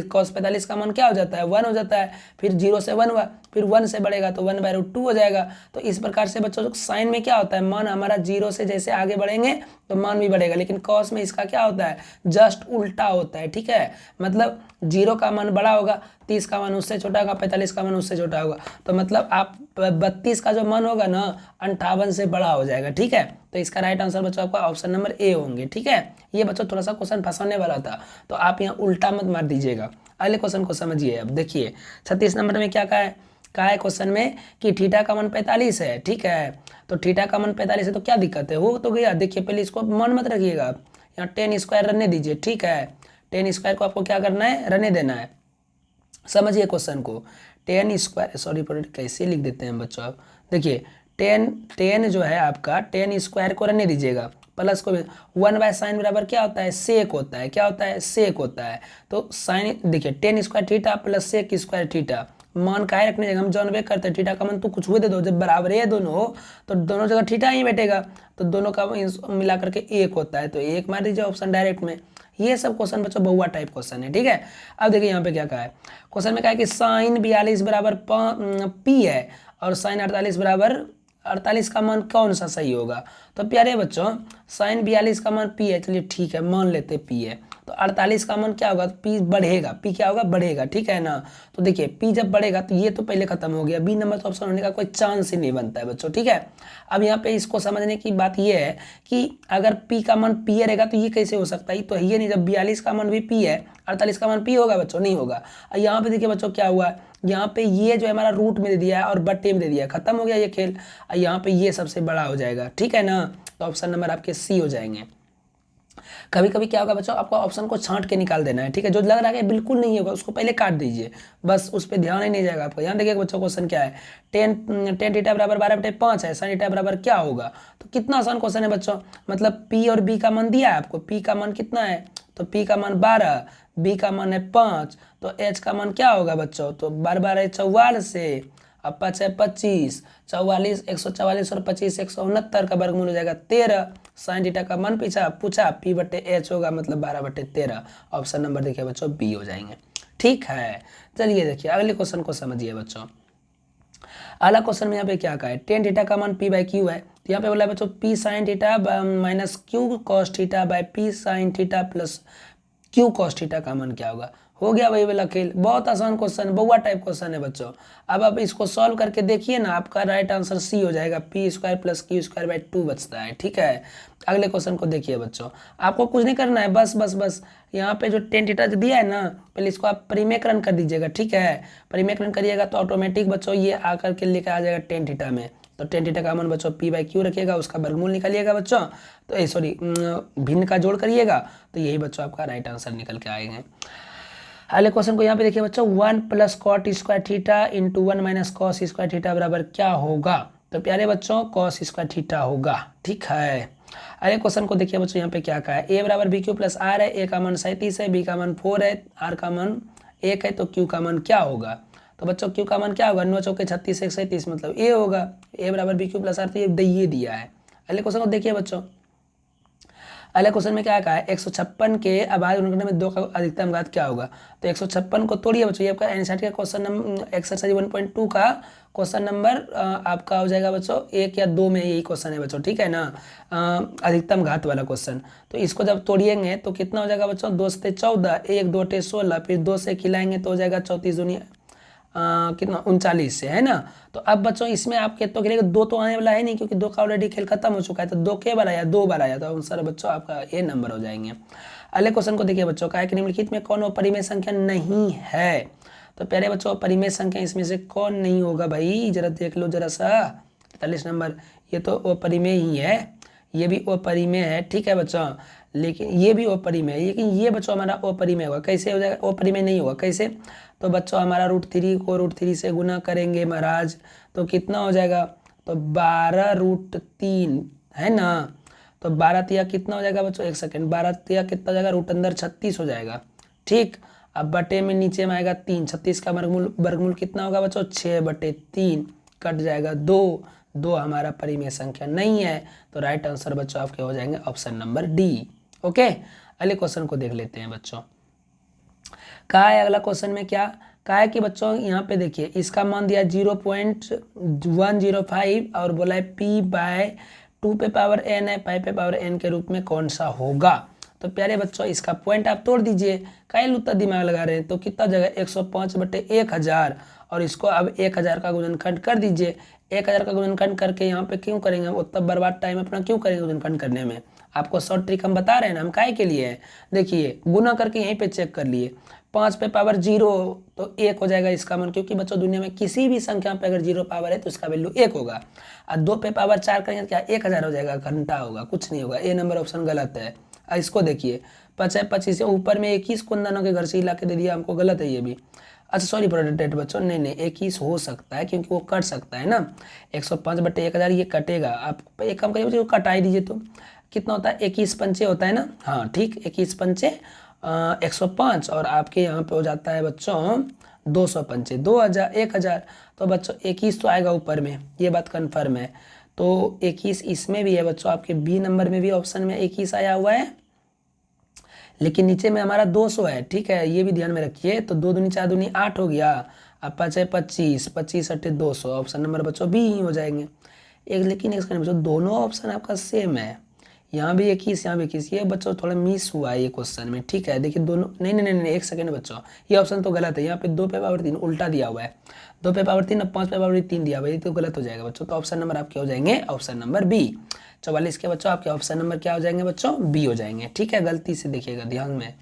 [SPEAKER 1] cos 45 का मान क्या हो जाता है 1 हो जाता है, फिर जीरो से 1 हुआ, फिर 1 से बढ़ेगा तो 1/√2 हो जाएगा। तो इस प्रकार से बच्चों साइन में क्या होता है, मान हमारा जीरो से जैसे आगे बढ़ेंगे तो मान भी बढ़ेगा, लेकिन cos में इसका क्या होता है जस्ट उल्टा होता है। ठीक है, मतलब जीरो का मान बड़ा होगा, 30 का मान उससे छोटा होगा, 45 का मान उससे छोटा होगा, तो मतलब आप 32 का जो मान होगा ना 58 से बड़ा हो जाएगा। ठीक है, तो इसका राइट आंसर बच्चों आपका ऑप्शन नंबर ए होंगे। ठीक है, ये बच्चों थोड़ा सा क्वेश्चन फंसाने वाला था, तो आप यहाँ उल्टा मत मार दीजिएगा। अगले क्वेश्चन को समझिए। अब देखिए 36 नंबर में क्या कहा है क्वेश्चन में कि थीटा का मान 45 है। ठीक है, तो थीटा का मान 45 है तो क्या दिक्कत है, हो तो गया। देखिए पहले इसको मान मत रखिएगा, यहाँ 10 स्क्वायर रहने दीजिए। ठीक है, 10 स्क्वायर को आपको क्या करना है, रहने देना है। समझिए क्वेश्चन को, 10 स्क्वायर, सॉरी कैसे लिख देते हैं बच्चों आप, देखिए 10 जो है आपका 10 स्क्वायर को रहने दीजिएगा, प्लस को 1/sin बराबर क्या होता है सेक होता है, क्या होता है सेक होता है। तो साइन देखिए 10 square theta plus sec square theta, मान काहे रखने जगह हम जानबे करते हैं थीटा का मान तो कुछ हुए दे दो, जब बराबर है दोनों हो तो दोनों जगह थीटा ही बैठेगा, तो दोनों का मिला करके 1 होता है, तो 1 मार दीजिए ऑप्शन डायरेक्ट में। ये सब क्वेश्चन बच्चों बहुआ टाइप क्वेश्चन है। ठीक है, अब देखिए यहाँ पे क्या कहा है क्वेश्चन में, कहा है कि साइन 42 बराबर पी है और साइन 48 बराबर 48 का मान कौन सा सही होगा। तो प्यारे बच्चों साइन 42 का मान पी है, चलिए ठीक है मान लेते पी है, तो 48 का मान क्या होगा, तो पी बढ़ेगा, पी क्या होगा बढ़ेगा। ठीक है ना, तो देखिए पी जब बढ़ेगा तो ये तो पहले खत्म हो गया, बी नंबर तो ऑप्शन होने का कोई चांस ही नहीं बनता है बच्चों। ठीक है, अब यहाँ पे इसको समझने की बात ये है कि अगर पी का मान पी रहेगा तो ये कैसे हो सकता है, तो ये नहीं, जब 42 का मान भी पी है 48 का मान पी होगा बच्चों, नहीं होगा। यहाँ पे देखिए बच्चों क्या हुआ, यहाँ पे ये जो है हमारा रूट में दे दिया है और बट्टे में दे दिया है, खत्म हो गया ये खेल। यहाँ पे ये सबसे बड़ा हो जाएगा। ठीक है ना, तो ऑप्शन नंबर आपके सी हो जाएंगे। कभी कभी क्या होगा बच्चों, आपको ऑप्शन को छांट के निकाल देना है। ठीक है, जो लग रहा है बिल्कुल नहीं होगा उसको पहले काट दीजिए, बस उस पर ध्यान ही नहीं जाएगा आपको। यहाँ देखिए बच्चों क्वेश्चन क्या है, 10 थीटा बराबर 12/5 है, साइन थीटा बराबर क्या होगा। तो कितना आसान क्वेश्चन है बच्चों, मतलब पी और बी का मान दिया है आपको, पी का मान कितना है, तो पी का मान 12, बी का मान है 5, तो एच का मान क्या होगा बच्चों, तो 12 44 अब 5 है 25, 44 144 और 25 169 का वर्गमूल हो जाएगा 13। साइन थीटा का मान पूछा पी बटे एच होगा मतलब 12/13, ऑप्शन नंबर देखिए बच्चों बी हो जाएंगे। ठीक है, चलिए देखिए अगले क्वेश्चन को समझिए बच्चों। अगला क्वेश्चन में यहाँ पे क्या कहा है, टेन थीटा का मान पी बाई क्यू है, तो यहाँ पे बोला है बच्चों P sine theta minus Q cos theta by P sine theta plus Q cos theta का मान क्या होगा। हो गया वही वाला खेल, बहुत आसान क्वेश्चन, बउआ टाइप क्वेश्चन है बच्चों। अब आप इसको सॉल्व करके देखिए ना, आपका राइट आंसर सी हो जाएगा, पी² + q² / 2 बचता है। ठीक है, अगले क्वेश्चन को देखिए बच्चों, आपको कुछ नहीं करना है, बस यहाँ पे जो टेन थीटा दिया है ना, पहले इसको आप परिमेकरण कर दीजिएगा। ठीक है, परिमेकरण करिएगा तो ऑटोमेटिक बच्चों ये आकर के लेकर आ जाएगा टेन थीटा में। तो टेन थीटा का मान बच्चों p/q रखिएगा, उसका वर्गमूल निकालिएगा बच्चों, तो सॉरी भिन्न का जोड़ करिएगा, तो यही बच्चों आपका राइट आंसर निकल के आएंगे। अगले क्वेश्चन को यहाँ पे देखिए बच्चों, 1 + cot² थीटा × 1 - cos² थीटा बराबर क्या होगा? तो प्यारे बच्चों cos² थीटा होगा। ठीक है, अगले क्वेश्चन को देखिए बच्चों, यहाँ पे क्या कहा है, a = bq + r है, a का मान 37 है, b का मान 4 है, r का मान 1 है, तो q का मान क्या होगा? तो बच्चों q का मान क्या होगा? 9 × 4 = 36, 1 × 37 मतलब a होगा। a = bq + r, तो ये दिया है। अगले क्वेश्चन को देखिए बच्चों, अगले क्वेश्चन में क्या कहा है, 156 के अभाज्य गुणनखंड में 2 का अधिकतम घात क्या होगा? तो 156 को तोड़िए बच्चों, ये आपका एनसीईआरटी का क्वेश्चन नंबर एक्सरसाइज 1.2 का क्वेश्चन नंबर आपका हो जाएगा बच्चों 1 या 2 में, यही क्वेश्चन है बच्चों। ठीक है ना, अधिकतम घात वाला क्वेश्चन। तो इसको जब तोड़िएंगे तो कितना हो जाएगा बच्चों, 2 × 14, 1 2 × 16, फिर 2 से खिलाएंगे तो हो जाएगा 34 दूनी कितना 39 से, है ना। तो अब बच्चों इसमें आप कहते हो कि 2 तो आने वाला है नहीं, क्योंकि 2 का ऑलरेडी खेल खत्म हो चुका है, तो 2 के बार आया, 2 बार आया, तो आंसर बच्चों आपका ए नंबर हो जाएंगे। अगले क्वेश्चन को देखिए बच्चों, कहा कि निम्नलिखित में कौन अपरिमेय संख्या नहीं है? तो प्यारे बच्चों अपरिमेय संख्या इसमें से कौन नहीं होगा भाई, जरा देख लो जरा सा, 43 नंबर, ये तो अपरिमेय ही है, ये भी अपरिमेय है। ठीक है बच्चों, लेकिन ये भी अपरिमेय है, लेकिन ये बच्चों हमारा अपरिमेय होगा। कैसे हो जाएगा? अपरिमेय नहीं होगा, कैसे? तो बच्चों हमारा √3 को √3 से गुना करेंगे महाराज, तो कितना हो जाएगा? तो 12√3 है ना। तो 12 तिया कितना हो जाएगा बच्चों, 1 सेकेंड, 12 तिया कितना हो जाएगा, रूट अंदर 36 हो जाएगा। ठीक, अब बटे में नीचे में आएगा 3, 36 का वर्गमूल कितना होगा बच्चों, 6/3, कट जाएगा 2, 2 हमारा परिमेय संख्या नहीं है। तो राइट आंसर बच्चों आपके हो जाएंगे ऑप्शन नंबर डी। ओके, अगले क्वेश्चन को देख लेते हैं बच्चों। कहा है अगला क्वेश्चन में क्या कहा है कि बच्चों यहाँ पे देखिए, इसका मान दिया 0.105 और बोला है p/2 पे पावर n है, पाई पे पावर n के रूप में कौन सा होगा? तो प्यारे बच्चों इसका पॉइंट आप तोड़ दीजिए, काहे लुत्ता दिमाग लगा रहे हैं। तो कितना जगह 105/1000, और इसको अब 1000 का गुणनखंड कर दीजिए। 1000 का गुणनखंड करके यहाँ पे क्यों करेंगे, उतना बर्बाद टाइम अपना क्यों करेंगे गुणनखंड करने में? आपको शॉर्ट ट्रिक हम बता रहे हैं ना, हम काहे के लिए है। देखिए गुना करके यहीं पे चेक कर लिए, 5 पे पावर 0 तो 1 हो जाएगा इसका मान, क्योंकि बच्चों दुनिया में किसी भी संख्या पे अगर 0 पावर है तो उसका वैल्यू 1 होगा। और 2 पे पावर 4 करेंगे तो क्या 1000 हो जाएगा, घंटा होगा, कुछ नहीं होगा। ए नंबर ऑप्शन गलत है। इसको देखिए 5/25 से ऊपर में 21 कुंदनों के घर से हिला के दे दिया हमको, गलत है ये भी। अच्छा सॉरी प्रोडक्ट बच्चों, नहीं 21 हो सकता है, क्योंकि वो कट सकता है ना। 105/1000 ये कटेगा, आप एक काम करिए बच्चों, कटाई दीजिए तो कितना होता है, 21 पंचे होता है ना। हाँ ठीक, 21 पंचे 105, और आपके यहाँ पे हो जाता है बच्चों 200 पंचे 2000 1000। तो बच्चों 21 तो आएगा ऊपर में, ये बात कन्फर्म है। तो 21 इसमें भी है बच्चों, आपके बी नंबर में भी ऑप्शन में 21 आया हुआ है, लेकिन नीचे में हमारा 200 है। ठीक है, ये भी ध्यान में रखिए। तो 2 दूनी 4 दूनी 8 हो गया, अब 5×25, 25×8 = 200, ऑप्शन नंबर बच्चों बी ही हो जाएंगे। लेकिन एक बच्चों दोनों ऑप्शन आपका सेम है, यहाँ भी 21 यहाँ भी 21, ये बच्चों थोड़ा मिस हुआ है ये क्वेश्चन में। ठीक है, देखिए दोनों नहीं 1 सेकेंड बच्चों, ये ऑप्शन तो गलत है। यहाँ पे 2 पे पावर 3 उल्टा दिया हुआ है, 2 पे पावर 3 और 5 पे पावर 3 दिया हुआ है, ये तो गलत हो जाएगा बच्चों। तो ऑप्शन नंबर आपके हो जाएंगे ऑप्शन नंबर बी। 44 के बच्चों आपके ऑप्शन नंबर क्या हो जाएंगे बच्चों, बी हो जाएंगे। ठीक है, गलती से देखिएगा ध्यान में।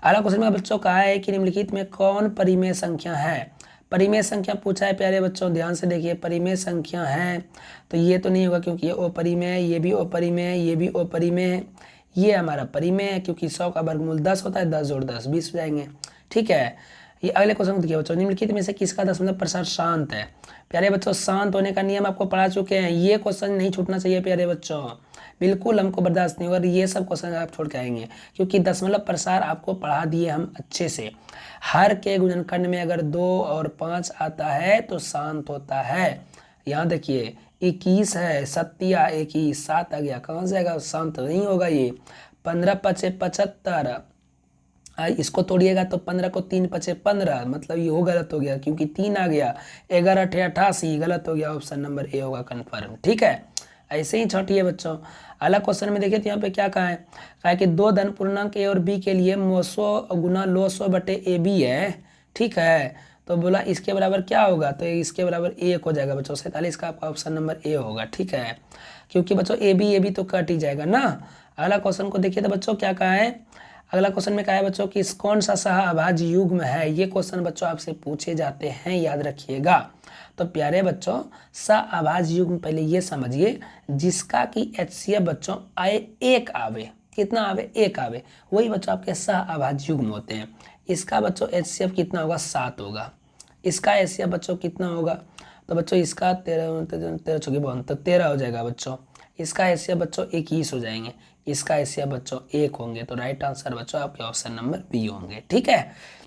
[SPEAKER 1] अगला क्वेश्चन में बच्चों कहा है कि निम्नलिखित में कौन परिमेय संख्या है? परिमेय संख्या पूछा है प्यारे बच्चों, ध्यान से देखिए। परिमेय संख्या है तो ये तो नहीं होगा, क्योंकि ये अपरिमेय है, ये भी अपरिमेय है, ये भी अपरिमेय है, ये हमारा परिमेय है, क्योंकि 100 का वर्गमूल 10 होता है, 10 जोड़ 10 20 हो जाएंगे। ठीक है, ये अगले क्वेश्चन देखिए बच्चों, निम्नलिखित में से किसका दशमलव प्रसार शांत है? प्यारे बच्चों शांत होने का नियम आपको पढ़ा चुके हैं, ये क्वेश्चन नहीं छूटना चाहिए प्यारे बच्चों, बिल्कुल हमको बर्दाश्त नहीं होगा, ये सब क्वेश्चन आप छोड़ के आएंगे, क्योंकि दशमलव प्रसार आपको पढ़ा दिए हम अच्छे से। हर के गुणनखंड में अगर 2 और 5 आता है तो शांत होता है। यहाँ देखिए 21 है, 7 21 7 आ गया, कहाँ से आएगा, शांत नहीं होगा ये। 15×5 = 75, इसको तोड़िएगा तो 15 को 3×5 = 15, मतलब ये हो गलत हो गया, क्योंकि 3 आ गया। 11×8 = 88, गलत हो गया, ऑप्शन नंबर ए होगा कन्फर्म। ठीक है, ऐसे ही छठी है बच्चों। अगला क्वेश्चन में देखिए तो यहाँ पे क्या कहा है कि दो धन पूर्णांक ए और बी के लिए मोसो गुना लो सौ बटे ए बी है, ठीक है। तो बोला इसके बराबर क्या होगा, तो इसके बराबर 1 हो जाएगा बच्चों। 47 का आपका ऑप्शन नंबर ए होगा, ठीक है, क्योंकि बच्चों ए बी तो कट ही जाएगा ना। अगला क्वेश्चन को देखिए तो बच्चों क्या कहा है, अगला क्वेश्चन में कहा है बच्चों कि कौन सा सहअभाज्य युग्म है। ये क्वेश्चन बच्चों आपसे पूछे जाते हैं, याद रखिएगा। तो प्यारे बच्चों सहअभाज्य युग्म पहले ये समझिए जिसका कि HCF बच्चों आए 1 आवे, कितना आवे 1 आवे, वही बच्चों आपके सहअभाज्य युग्म होते हैं। इसका बच्चों HCF कितना होगा 7 होगा, इसका HCF बच्चों कितना होगा, तो बच्चों इसका 13 चौके 52 तो 13 हो जाएगा बच्चों। इसका HCF बच्चों 21 हो जाएंगे, इसका HCF बच्चों 1 होंगे। तो राइट आंसर बच्चों आपके ऑप्शन नंबर बी होंगे, ठीक है।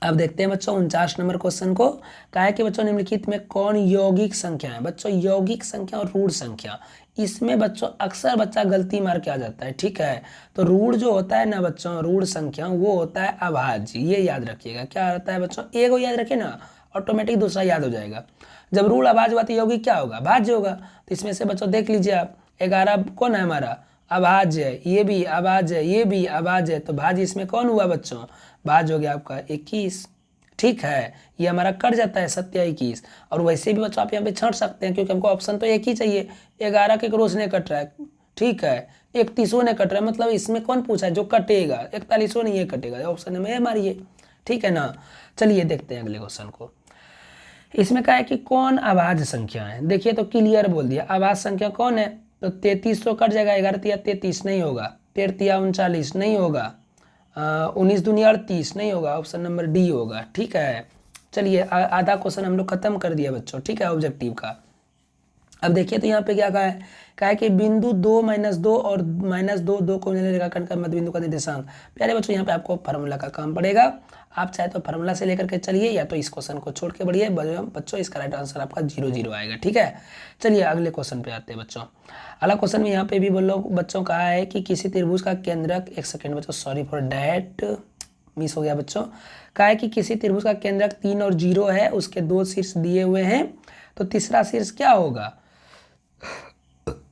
[SPEAKER 1] अब देखते हैं बच्चों 49 नंबर क्वेश्चन को। कहा है कि बच्चों निम्नलिखित में कौन यौगिक संख्या है। बच्चों यौगिक संख्या और रूढ़ संख्या, इसमें बच्चों अक्सर बच्चा गलती मार के आ जाता है, ठीक है। तो रूढ़ जो होता है ना बच्चों, रूढ़ संख्या वो होता है अभाज्य, ये याद रखिएगा। क्या होता है बच्चों, एक याद रखे ना, ऑटोमेटिक दूसरा याद हो जाएगा। जब रूढ़ अभाज्य हुआ तो यौगिक क्या होगा, भाज्य होगा। तो इसमें से बच्चों देख लीजिए आप, 11 कौन है हमारा, अभाज्य है, ये भी अभाज्य है, ये भी अभाज्य है। तो भाज्य इसमें कौन हुआ बच्चों, भाज्य हो गया आपका 21, ठीक है। ये हमारा कट जाता है 27 और वैसे भी बच्चों आप यहाँ पे छांट सकते हैं क्योंकि हमको ऑप्शन तो एक ही चाहिए। 11 के क्रॉस ने कट रहा है, ठीक है, 31 ने कट रहा है, मतलब इसमें कौन पूछा है जो कटेगा, 41 नहीं ये कटेगा, ऑप्शन में मारिए, ठीक है ना। चलिए देखते हैं अगले क्वेश्चन को। इसमें कहा है कि कौन अभाज्य संख्या है। देखिए तो क्लियर बोल दिया, अभाज्य संख्या कौन है, तो 33 तो कट जाएगा, 11 तिया 33 नहीं होगा, 13 तिया 39 नहीं होगा, 19 दूनी 38 नहीं होगा, ऑप्शन नंबर डी होगा, ठीक है। चलिए आधा क्वेश्चन हम लोग खत्म कर दिया बच्चों, ठीक है, ऑब्जेक्टिव का। अब देखिए तो यहाँ पे क्या कहा है कि बिंदु 2 -2 और -2 दो को रेखाखंड का मध्य बिंदु का निर्देशांक। प्यारे बच्चों यहाँ पे आपको फार्मूला का काम पड़ेगा, आप चाहे तो फार्मूला से लेकर के चलिए या तो इस क्वेश्चन को छोड़ के बढ़िए बच्चों, इसका राइट आंसर आपका 0 0 आएगा, ठीक है। चलिए अगले क्वेश्चन पे आते हैं बच्चों। अगला क्वेश्चन में यहाँ पे भी बोलो बच्चों कहा है कि किसी त्रिभुज का केंद्रक, एक सेकेंड बच्चों, सॉरी फॉर डैट, मिस हो गया बच्चों। कहा है कि किसी त्रिभुज का केंद्रक 3 और 0 है, उसके 2 शीर्ष दिए हुए हैं, तो तीसरा शीर्ष क्या होगा।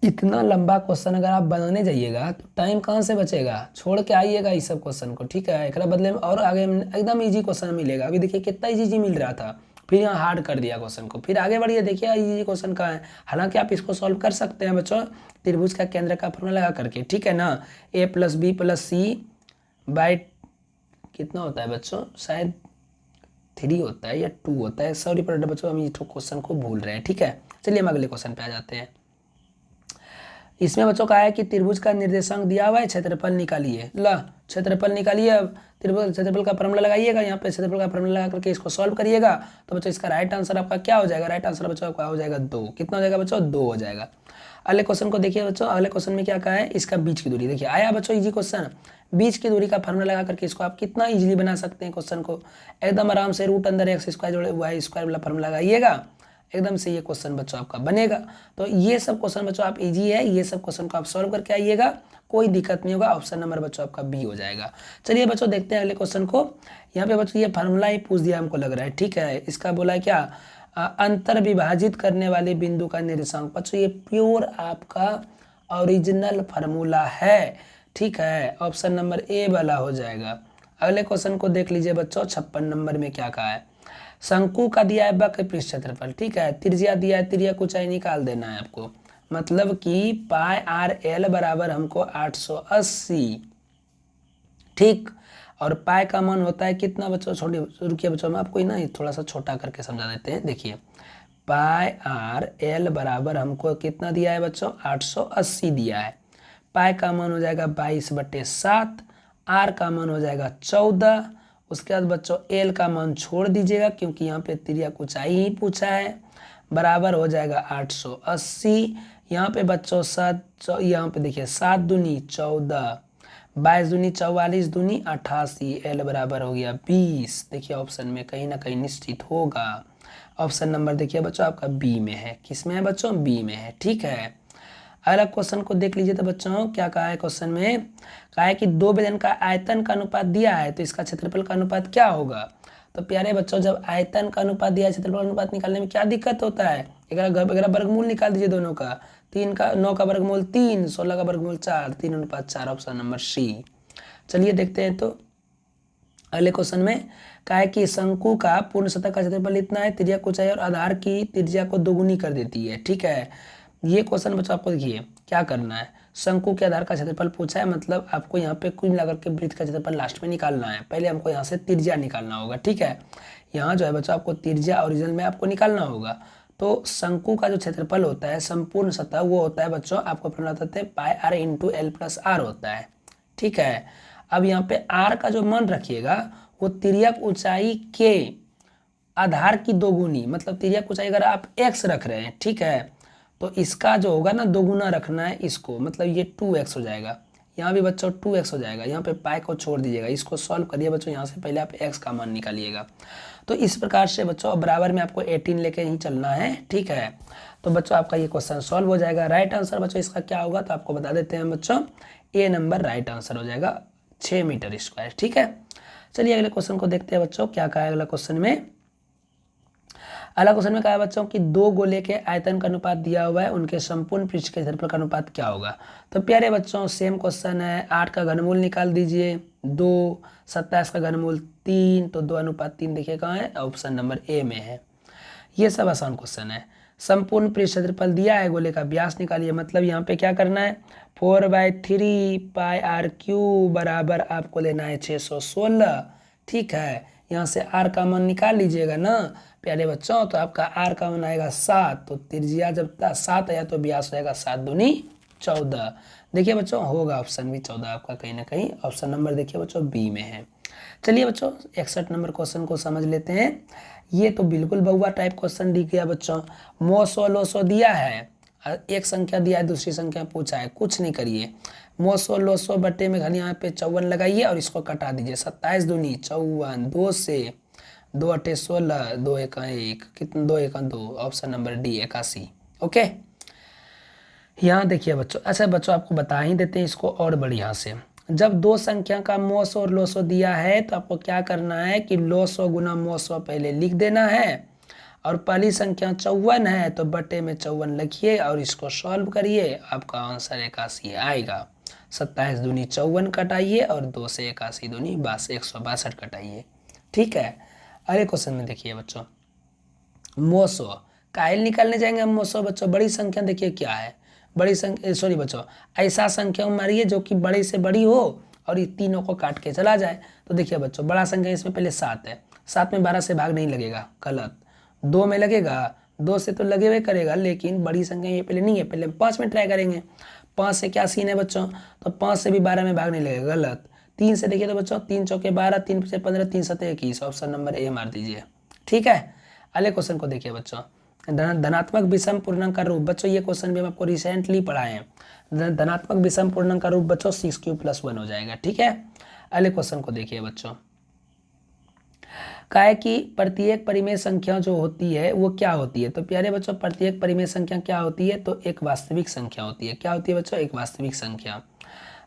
[SPEAKER 1] इतना लंबा क्वेश्चन अगर आप बनाने जाइएगा तो टाइम कहाँ से बचेगा, छोड़ के आइएगा इस सब क्वेश्चन को, ठीक है। एक बदले में और आगे एकदम इजी क्वेश्चन मिलेगा। अभी देखिए कितना इजी मिल रहा था, फिर यहाँ हार्ड कर दिया क्वेश्चन को, फिर आगे बढ़िए देखिए इजी क्वेश्चन का है। हालांकि आप इसको सॉल्व कर सकते हैं बच्चों त्रिभुज का केंद्र का फॉर्मूला लगा करके, ठीक है ना। a + b + c बाय कितना होता है बच्चों, शायद 3 होता है या 2 होता है, सॉरी पर बच्चों हम ये क्वेश्चन को भूल रहे हैं, ठीक है। चलिए हम अगले क्वेश्चन पे आ जाते हैं। इसमें बच्चों कहा है कि त्रिभुज का निर्देशांक दिया हुआ है, क्षेत्रफल निकालिए। ला क्षेत्रफल निकालिए। अब त्रिभुज क्षेत्रफल का फॉर्मूला लगाइएगा, यहाँ पे क्षेत्रफल का फॉर्मूला लगा करके इसको सॉल्व करिएगा। तो बच्चों इसका राइट आंसर आपका क्या हो जाएगा, राइट आंसर बच्चों आपका हो जाएगा 2। कितना हो जाएगा बच्चों, 2 हो जाएगा। अगले क्वेश्चन को देखिए बच्चों, अगले क्वेश्चन में क्या कहा है, इसका बीच की दूरी। देखिए आया बच्चों इजी क्वेश्चन, बीच की दूरी का फॉर्मूला लगा करके इसको आप कितना इजीली बना सकते हैं क्वेश्चन को, एकदम आराम से। √x² जोड़े y² वाला फॉर्मूला लगाइएगा, एकदम से ये क्वेश्चन बच्चों आपका बनेगा। तो ये सब क्वेश्चन बच्चों आप इजी है, ये सब क्वेश्चन को आप सॉल्व करके आइएगा, कोई दिक्कत नहीं होगा। ऑप्शन नंबर बच्चों आपका बी हो जाएगा। चलिए बच्चों देखते हैं अगले क्वेश्चन को। यहाँ पे बच्चों ये फार्मूला ही पूछ दिया हमको लग रहा है, ठीक है। इसका बोला है क्या, अंतर विभाजित करने वाले बिंदु का निर्देशांक। बच्चों ये प्योर आपका ओरिजिनल फार्मूला है, ठीक है, ऑप्शन नंबर ए वाला हो जाएगा। अगले क्वेश्चन को देख लीजिए बच्चों, 56 नंबर में क्या कहा है। शंकु का दिया है वक्र पृष्ठ क्षेत्रफल, ठीक है, त्रिज्या दिया है, त्रिज्या ऊंचाई निकाल देना है आपको, मतलब कि πr_l बराबर हमको 880, ठीक। और पाई का मान होता है कितना बच्चों, छोटे रुकिए बच्चों मैं आपको ना थोड़ा सा छोटा करके समझा देते हैं। देखिए πr_l बराबर हमको कितना दिया है बच्चों, 880 दिया है। पाई का मान हो जाएगा 22/7, आर का मान हो जाएगा 14। उसके बाद बच्चों एल का मान छोड़ दीजिएगा क्योंकि यहाँ पे त्रिज्या ऊंचाई ही पूछा है, बराबर हो जाएगा 880। यहाँ पे बच्चों 7, यहाँ पे देखिए 7 दूनी 14, 22 दूनी 44 दूनी 88, एल बराबर हो गया 20। देखिए ऑप्शन में कहीं ना कहीं निश्चित होगा। ऑप्शन नंबर देखिए बच्चों आपका बी में है, किस में है बच्चों, बी में है, ठीक है। अगला क्वेश्चन को देख लीजिए तो बच्चों क्या कहा है क्वेश्चन में, कहा है कि 2 व्यंजन का आयतन का अनुपात दिया है, तो इसका क्षेत्रफल का अनुपात क्या होगा। तो प्यारे बच्चों जब आयतन का अनुपात दिया है, क्षेत्रफल अनुपात निकालने में क्या दिक्कत होता है, अगर वर्गमूल निकाल दीजिए दोनों का, 3 का 9 का वर्गमूल 3, 16 का वर्गमूल 4, 3:4, ऑप्शन नंबर सी। चलिए देखते हैं तो अगले क्वेश्चन में कहा है कि शंकु का पूर्ण सतह का क्षेत्रफल इतना है, त्रिज्या को चाहिए और आधार की त्रिज्या को दोगुनी कर देती है। ठीक है, ये क्वेश्चन बच्चों आपको देखिए क्या करना है। शंकु के आधार का क्षेत्रफल पूछा है, मतलब आपको यहाँ पे कुल मिलाकर के वृत्त का क्षेत्रफल लास्ट में निकालना है। पहले हमको यहाँ से त्रिज्या निकालना होगा। ठीक है, यहाँ जो है बच्चों आपको त्रिज्या ओरिजिनल में आपको निकालना होगा। तो शंकु का जो क्षेत्रफल होता है संपूर्ण सतह वो होता है बच्चों, आपको फॉर्मूला बताते हैं pi R into L plus R होता है। ठीक है, अब यहाँ पे आर का जो मान रखिएगा वो तिर्यक ऊंचाई के आधार की दोगुनी, मतलब तिर्यक ऊंचाई अगर आप x रख रहे हैं, ठीक है, तो इसका जो होगा ना दोगुना रखना है इसको, मतलब ये 2x हो जाएगा। यहाँ भी बच्चों 2x हो जाएगा, यहाँ पे पाई को छोड़ दीजिएगा, इसको सॉल्व करिए बच्चों। यहाँ से पहले आप x का मान निकालिएगा। तो इस प्रकार से बच्चों बराबर में आपको 18 लेके ही चलना है। ठीक है, तो बच्चों आपका ये क्वेश्चन सॉल्व हो जाएगा। राइट आंसर बच्चों इसका क्या होगा तो आपको बता देते हैं बच्चों, ए नंबर राइट आंसर हो जाएगा, 6 मीटर स्क्वायर। ठीक है, चलिए अगले क्वेश्चन को देखते हैं बच्चों क्या कहा है अगला क्वेश्चन में। अगला क्वेश्चन में कहा है बच्चों कि दो गोले के आयतन का अनुपात दिया हुआ है, उनके संपूर्ण पृष्ठ के क्षेत्रफल का अनुपात क्या होगा। तो प्यारे बच्चों सेम क्वेश्चन है, 8 का घनमूल निकाल दीजिए 2, 27 का घनमूल 3, तो 2:3 देखिए कहाँ है, ऑप्शन नंबर ए में है। ये सब आसान क्वेश्चन है। संपूर्ण पृष्ठ क्षेत्रफल दिया है, गोले का व्यास निकालिए, मतलब यहाँ पे क्या करना है 4/3 पाई आर क्यूब बराबर आपको लेना है 616। ठीक है, यहाँ से आर का मान निकाल लीजिएगा ना प्यारे बच्चों, तो आपका आर का मान आएगा 7, तो त्रिज्या जब 7 आया तो व्यास रहेगा 7 दूनी 14। देखिए बच्चों होगा ऑप्शन भी 14 आपका कहीं ना कहीं, ऑप्शन नंबर देखिए बच्चों बी में है। चलिए बच्चों 61 नंबर क्वेश्चन को समझ लेते हैं। ये तो बिल्कुल बहुआ टाइप क्वेश्चन दिख गया बच्चों। मो 100 दिया है, एक संख्या दिया है, दूसरी संख्या पूछा है, कुछ नहीं करिए, मो 100 बट्टे में खाली यहाँ पे 54 लगाइए और इसको कटा दीजिए, 27 दूनी 54, 2 से 2 8 16, 2 1 1, कितना 2 1 2, ऑप्शन नंबर डी 81। ओके, यहाँ देखिए बच्चों, अच्छा बच्चों आपको बता ही देते हैं इसको और बढ़िया से। जब दो संख्या का मोस और लोसो दिया है तो आपको क्या करना है कि लोसो गुना मोसो पहले लिख देना है, और पहली संख्या 54 है तो बटे में 54 लिखिए और इसको सॉल्व करिए, आपका आंसर 81 आएगा। 27 दूनी 54 कटाइए और 2 से 81 दूनी 162 कटाइए। ठीक है, अगले क्वेश्चन में देखिए बच्चों, मोसो कायल निकालने जाएंगे हम। मोसो बच्चों बड़ी संख्या देखिए क्या है, बड़ी संख्या सॉरी बच्चों ऐसा संख्या मारिए जो कि बड़े से बड़ी हो और ये तीनों को काट के चला जाए। तो देखिए बच्चों बड़ा संख्या इसमें पहले 7 है, 7 में 12 से भाग नहीं लगेगा, गलत। 2 में लगेगा, 2 से तो लगे हुए करेगा, लेकिन बड़ी संख्या ये पहले नहीं है, पहले 5 में ट्राई करेंगे। 5 से क्या सीन है बच्चों, तो 5 से भी 12 में भाग नहीं लगेगा, गलत। 3 से देखिए तो बच्चों 3 चौके 12, 3 से 15, 3 7 21, ऑप्शन नंबर ए मार दीजिए। ठीक है, अगले क्वेश्चन को देखिए बच्चों, धनात्मक विषम पूर्णांक का रूप। बच्चों ये क्वेश्चन भी हम आपको रिसेंटली पढ़ाए हैं। धनात्मक विषम पूर्णांक का रूप बच्चों 6³ + 1 हो जाएगा। ठीक है, अगले क्वेश्चन को देखिए बच्चों, कहा है कि प्रत्येक परिमेय संख्या जो होती है वो क्या होती है। तो प्यारे बच्चों प्रत्येक परिमेय संख्या क्या होती है, तो एक वास्तविक संख्या होती है। क्या होती है बच्चों, एक वास्तविक संख्या।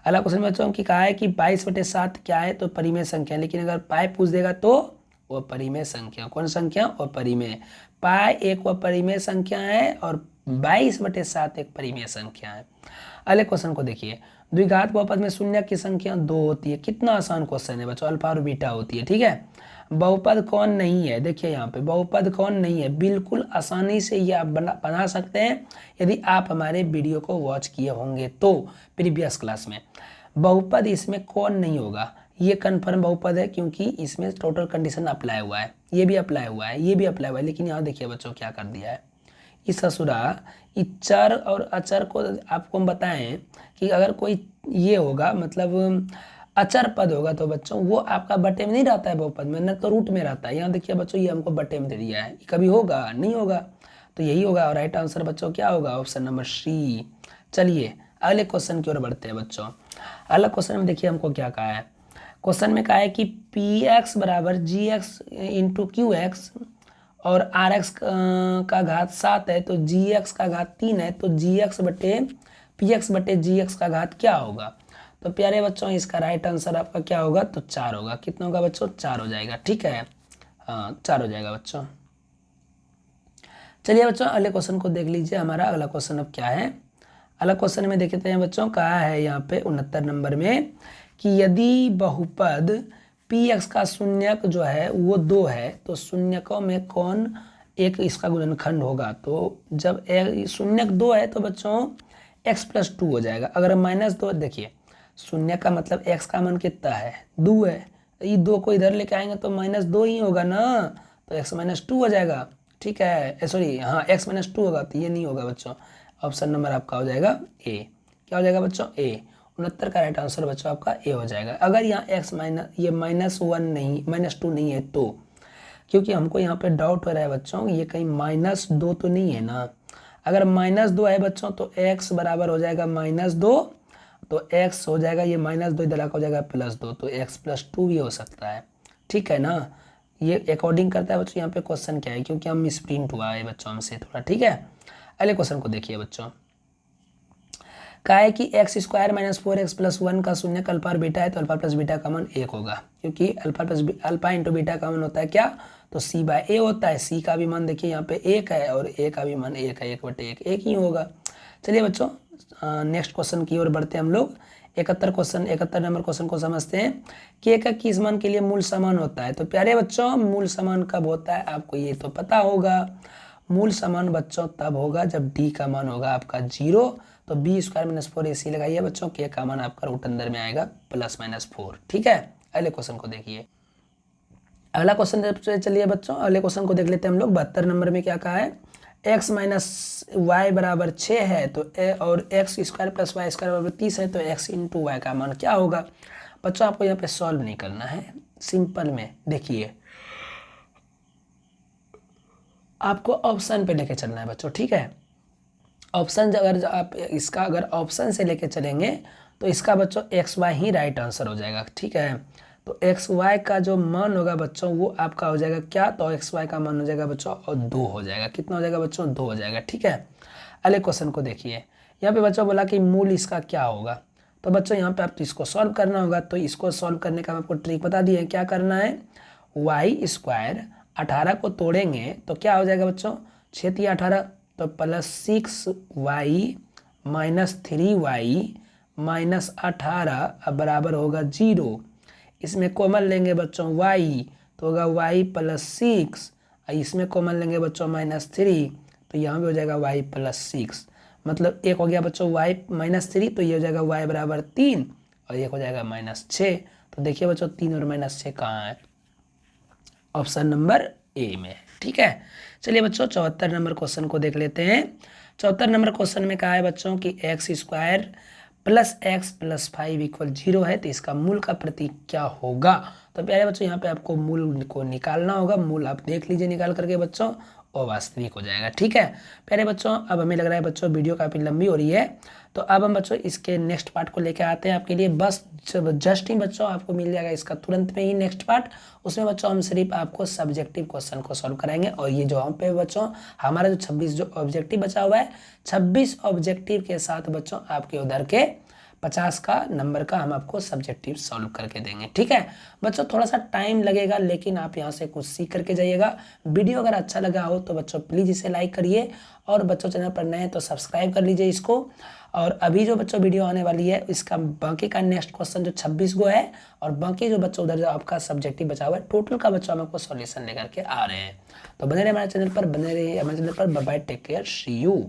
[SPEAKER 1] अगला क्वेश्चन बच्चों की कहा है कि 22/7 क्या है, तो परिमेय संख्या, लेकिन अगर पाई पूछ देगा तो वो परिमेय संख्या, कौन संख्या, और परिमेय। पाई एक व परिमेय संख्या है और 22/7 एक परिमेय संख्या है। अगले क्वेश्चन को देखिए, द्विघात बहुपद में शून्य की संख्या 2 होती है। कितना आसान क्वेश्चन है बच्चों, अल्फा और बीटा होती है। ठीक है, बहुपद कौन नहीं है, देखिए यहाँ पे बहुपद कौन नहीं है, बिल्कुल आसानी से ये आप बना सकते हैं यदि आप हमारे वीडियो को वॉच किए होंगे तो प्रीवियस क्लास में। बहुपद इसमें कौन नहीं होगा, ये कन्फर्म बहुपद है क्योंकि इसमें टोटल कंडीशन अप्लाई हुआ है, ये भी अप्लाई हुआ है, ये भी अप्लाई हुआ है। लेकिन यहाँ देखिए बच्चों क्या कर दिया है, इस ससुरा इस चर और अचर को आपको हम बताएं कि अगर कोई ये होगा मतलब अचर पद होगा तो बच्चों वो आपका बटे में नहीं रहता है बहुपद में, न तो रूट में रहता है। यहाँ देखिए बच्चों ये हमको बटे में दे दिया है, कभी होगा नहीं होगा, तो यही होगा। और राइट आंसर बच्चों क्या होगा, ऑप्शन नंबर सी। चलिए अगले क्वेश्चन की ओर बढ़ते हैं बच्चों। अगला क्वेश्चन में देखिए हमको क्या कहा है, क्वेश्चन में कहा है कि px बराबर gx इंटू qx और rx का घात 7 है तो gx का घात 3 है, तो gx बटे px बटे gx का घात क्या होगा। तो प्यारे बच्चों इसका राइट आंसर आपका क्या होगा, तो 4 होगा। कितना होगा बच्चों, 4 हो जाएगा। ठीक है, हाँ 4 हो जाएगा बच्चों। चलिए बच्चों अगले क्वेश्चन को देख लीजिए, हमारा अगला क्वेश्चन अब क्या है, अगला क्वेश्चन में देखते हैं बच्चों, कहा है यहाँ पे 69 नंबर में कि यदि बहुपद px का शून्यक जो है वो 2 है तो शून्यकों में कौन एक इसका गुणनखंड होगा। तो जब शून्यक 2 है तो बच्चों x+2 हो जाएगा। अगर -2, देखिए शून्य का मतलब x का मान कितना है 2 है, ये 2 को इधर लेके आएंगे तो -2 ही होगा ना, तो x-2 हो जाएगा। ठीक है, सॉरी हाँ x-2 होगा, तो ये नहीं होगा बच्चों। ऑप्शन नंबर आपका हो जाएगा ए। क्या हो जाएगा बच्चों, ए। 69 का राइट आंसर बच्चों आपका ए हो जाएगा। अगर यहाँ ये -1 नहीं -2 नहीं है तो, क्योंकि हमको यहाँ पे डाउट हो रहा है बच्चों ये कहीं -2 तो नहीं है ना। अगर -2 है बच्चों तो x बराबर हो जाएगा -2, तो x हो जाएगा ये -2 इधर हो जाएगा +2, तो x+2 भी हो सकता है। ठीक है ना, ये अकॉर्डिंग करता है बच्चों यहाँ पे क्वेश्चन क्या है, क्योंकि हम मिसप्रिंट हुआ है बच्चों हमसे थोड़ा। ठीक है, अगले क्वेश्चन को देखिए बच्चों, कहा है कि x² - 4x+1 का शून्यक अल्फा और बीटा है तो अल्फा प्लस बीटा का मान 1 होगा, क्योंकि अल्फा इंटू बीटा का मान होता है क्या, तो c/a होता है। c का भी मान देखिए यहाँ पे 1 है और a का भी मान 1 है, 1/1 1 ही होगा। चलिए बच्चों नेक्स्ट क्वेश्चन की ओर बढ़ते हैं हम लोग। 71 नंबर क्वेश्चन को समझते हैं। k का किस मान के लिए मूल समान होता है। तो प्यारे बच्चों मूल समान कब होता है आपको ये तो पता होगा। मूल समान बच्चों तब होगा जब d का मान होगा आपका 0, तो b² - 4ac लगाइए बच्चों, k का मान आपका रूट अंदर में आएगा +-4। ठीक है, अगले क्वेश्चन को देखिए। अगला क्वेश्चन चलिए बच्चों अगले क्वेश्चन को देख लेते हैं हम लोग। 72 नंबर में क्या कहा है, x - y बराबर 6 है तो और x² + y² बराबर 30 है तो x × y का मान क्या होगा। बच्चों आपको यहाँ पे सॉल्व नहीं करना है, सिंपल में देखिए आपको ऑप्शन पे लेके चलना है बच्चों। ठीक है, ऑप्शन अगर आप इसका अगर ऑप्शन से लेके चलेंगे तो इसका बच्चों XY ही राइट आंसर हो जाएगा। ठीक है, तो XY का जो मान होगा बच्चों वो आपका हो जाएगा क्या, तो XY का मान हो जाएगा बच्चों और 2 हो जाएगा। कितना हो जाएगा बच्चों, 2 हो जाएगा। ठीक है, अगले क्वेश्चन को देखिए। यहाँ पे बच्चों बोला कि मूल इसका क्या होगा, तो बच्चों यहाँ पे आपको इसको सॉल्व करना होगा। तो इसको सॉल्व करने का मैं आपको ट्रिक बता दिए क्या करना है। y² 18 को तोड़ेंगे तो क्या हो जाएगा बच्चों, 6 × 18 तो +6y - 3y - 18 अब बराबर होगा 0। इसमें कॉमन लेंगे बच्चों y तो होगा y + 6, इसमें कॉमन लेंगे बच्चों -3 तो यहाँ भी हो जाएगा y + 6, मतलब एक हो गया बच्चों y - 3 तो ये हो जाएगा y बराबर 3 और एक हो जाएगा -6। तो देखिए बच्चों 3 और -6 कहाँ है, ऑप्शन नंबर ए में। ठीक है, चलिए बच्चों 74 नंबर क्वेश्चन को देख लेते हैं। 74 नंबर क्वेश्चन में कहा है बच्चों कि x² + x + 5 = 0 है तो इसका मूल का प्रतीक क्या होगा। तो प्यारे बच्चों यहाँ पे आपको मूल को निकालना होगा। मूल आप देख लीजिए निकाल करके बच्चों, और वास्तविक हो जाएगा। ठीक है प्यारे बच्चों, अब हमें लग रहा है बच्चों वीडियो काफ़ी लंबी हो रही है, तो अब हम बच्चों इसके नेक्स्ट पार्ट को लेकर आते हैं आपके लिए। बस जस्ट ही बच्चों आपको मिल जाएगा इसका तुरंत में ही नेक्स्ट पार्ट। उसमें बच्चों हम सिर्फ आपको सब्जेक्टिव क्वेश्चन को सॉल्व कराएंगे। और ये जो हम पे बच्चों हमारा जो 26 जो ऑब्जेक्टिव बचा हुआ है, 26 ऑब्जेक्टिव के साथ बच्चों आपके उधर के 50 का नंबर का हम आपको सब्जेक्टिव सॉल्व करके देंगे। ठीक है बच्चों, थोड़ा सा टाइम लगेगा लेकिन आप यहाँ से कुछ सीख करके जाइएगा। वीडियो अगर अच्छा लगा हो तो बच्चों प्लीज़ इसे लाइक करिए, और बच्चों चैनल पर नए हैं तो सब्सक्राइब कर लीजिए इसको। और अभी जो बच्चों वीडियो आने वाली है इसका बाकी का नेक्स्ट क्वेश्चन जो 26 गो है, और बाकी जो बच्चों उधर जो आपका सब्जेक्टिव बचा हुआ है टोटल का बच्चों हम आपको सॉल्यूशन लेकर के आ रहे हैं। तो बने रहे हमारे चैनल पर, बने रहिए हमारे चैनल पर। Bye bye, take care, see you.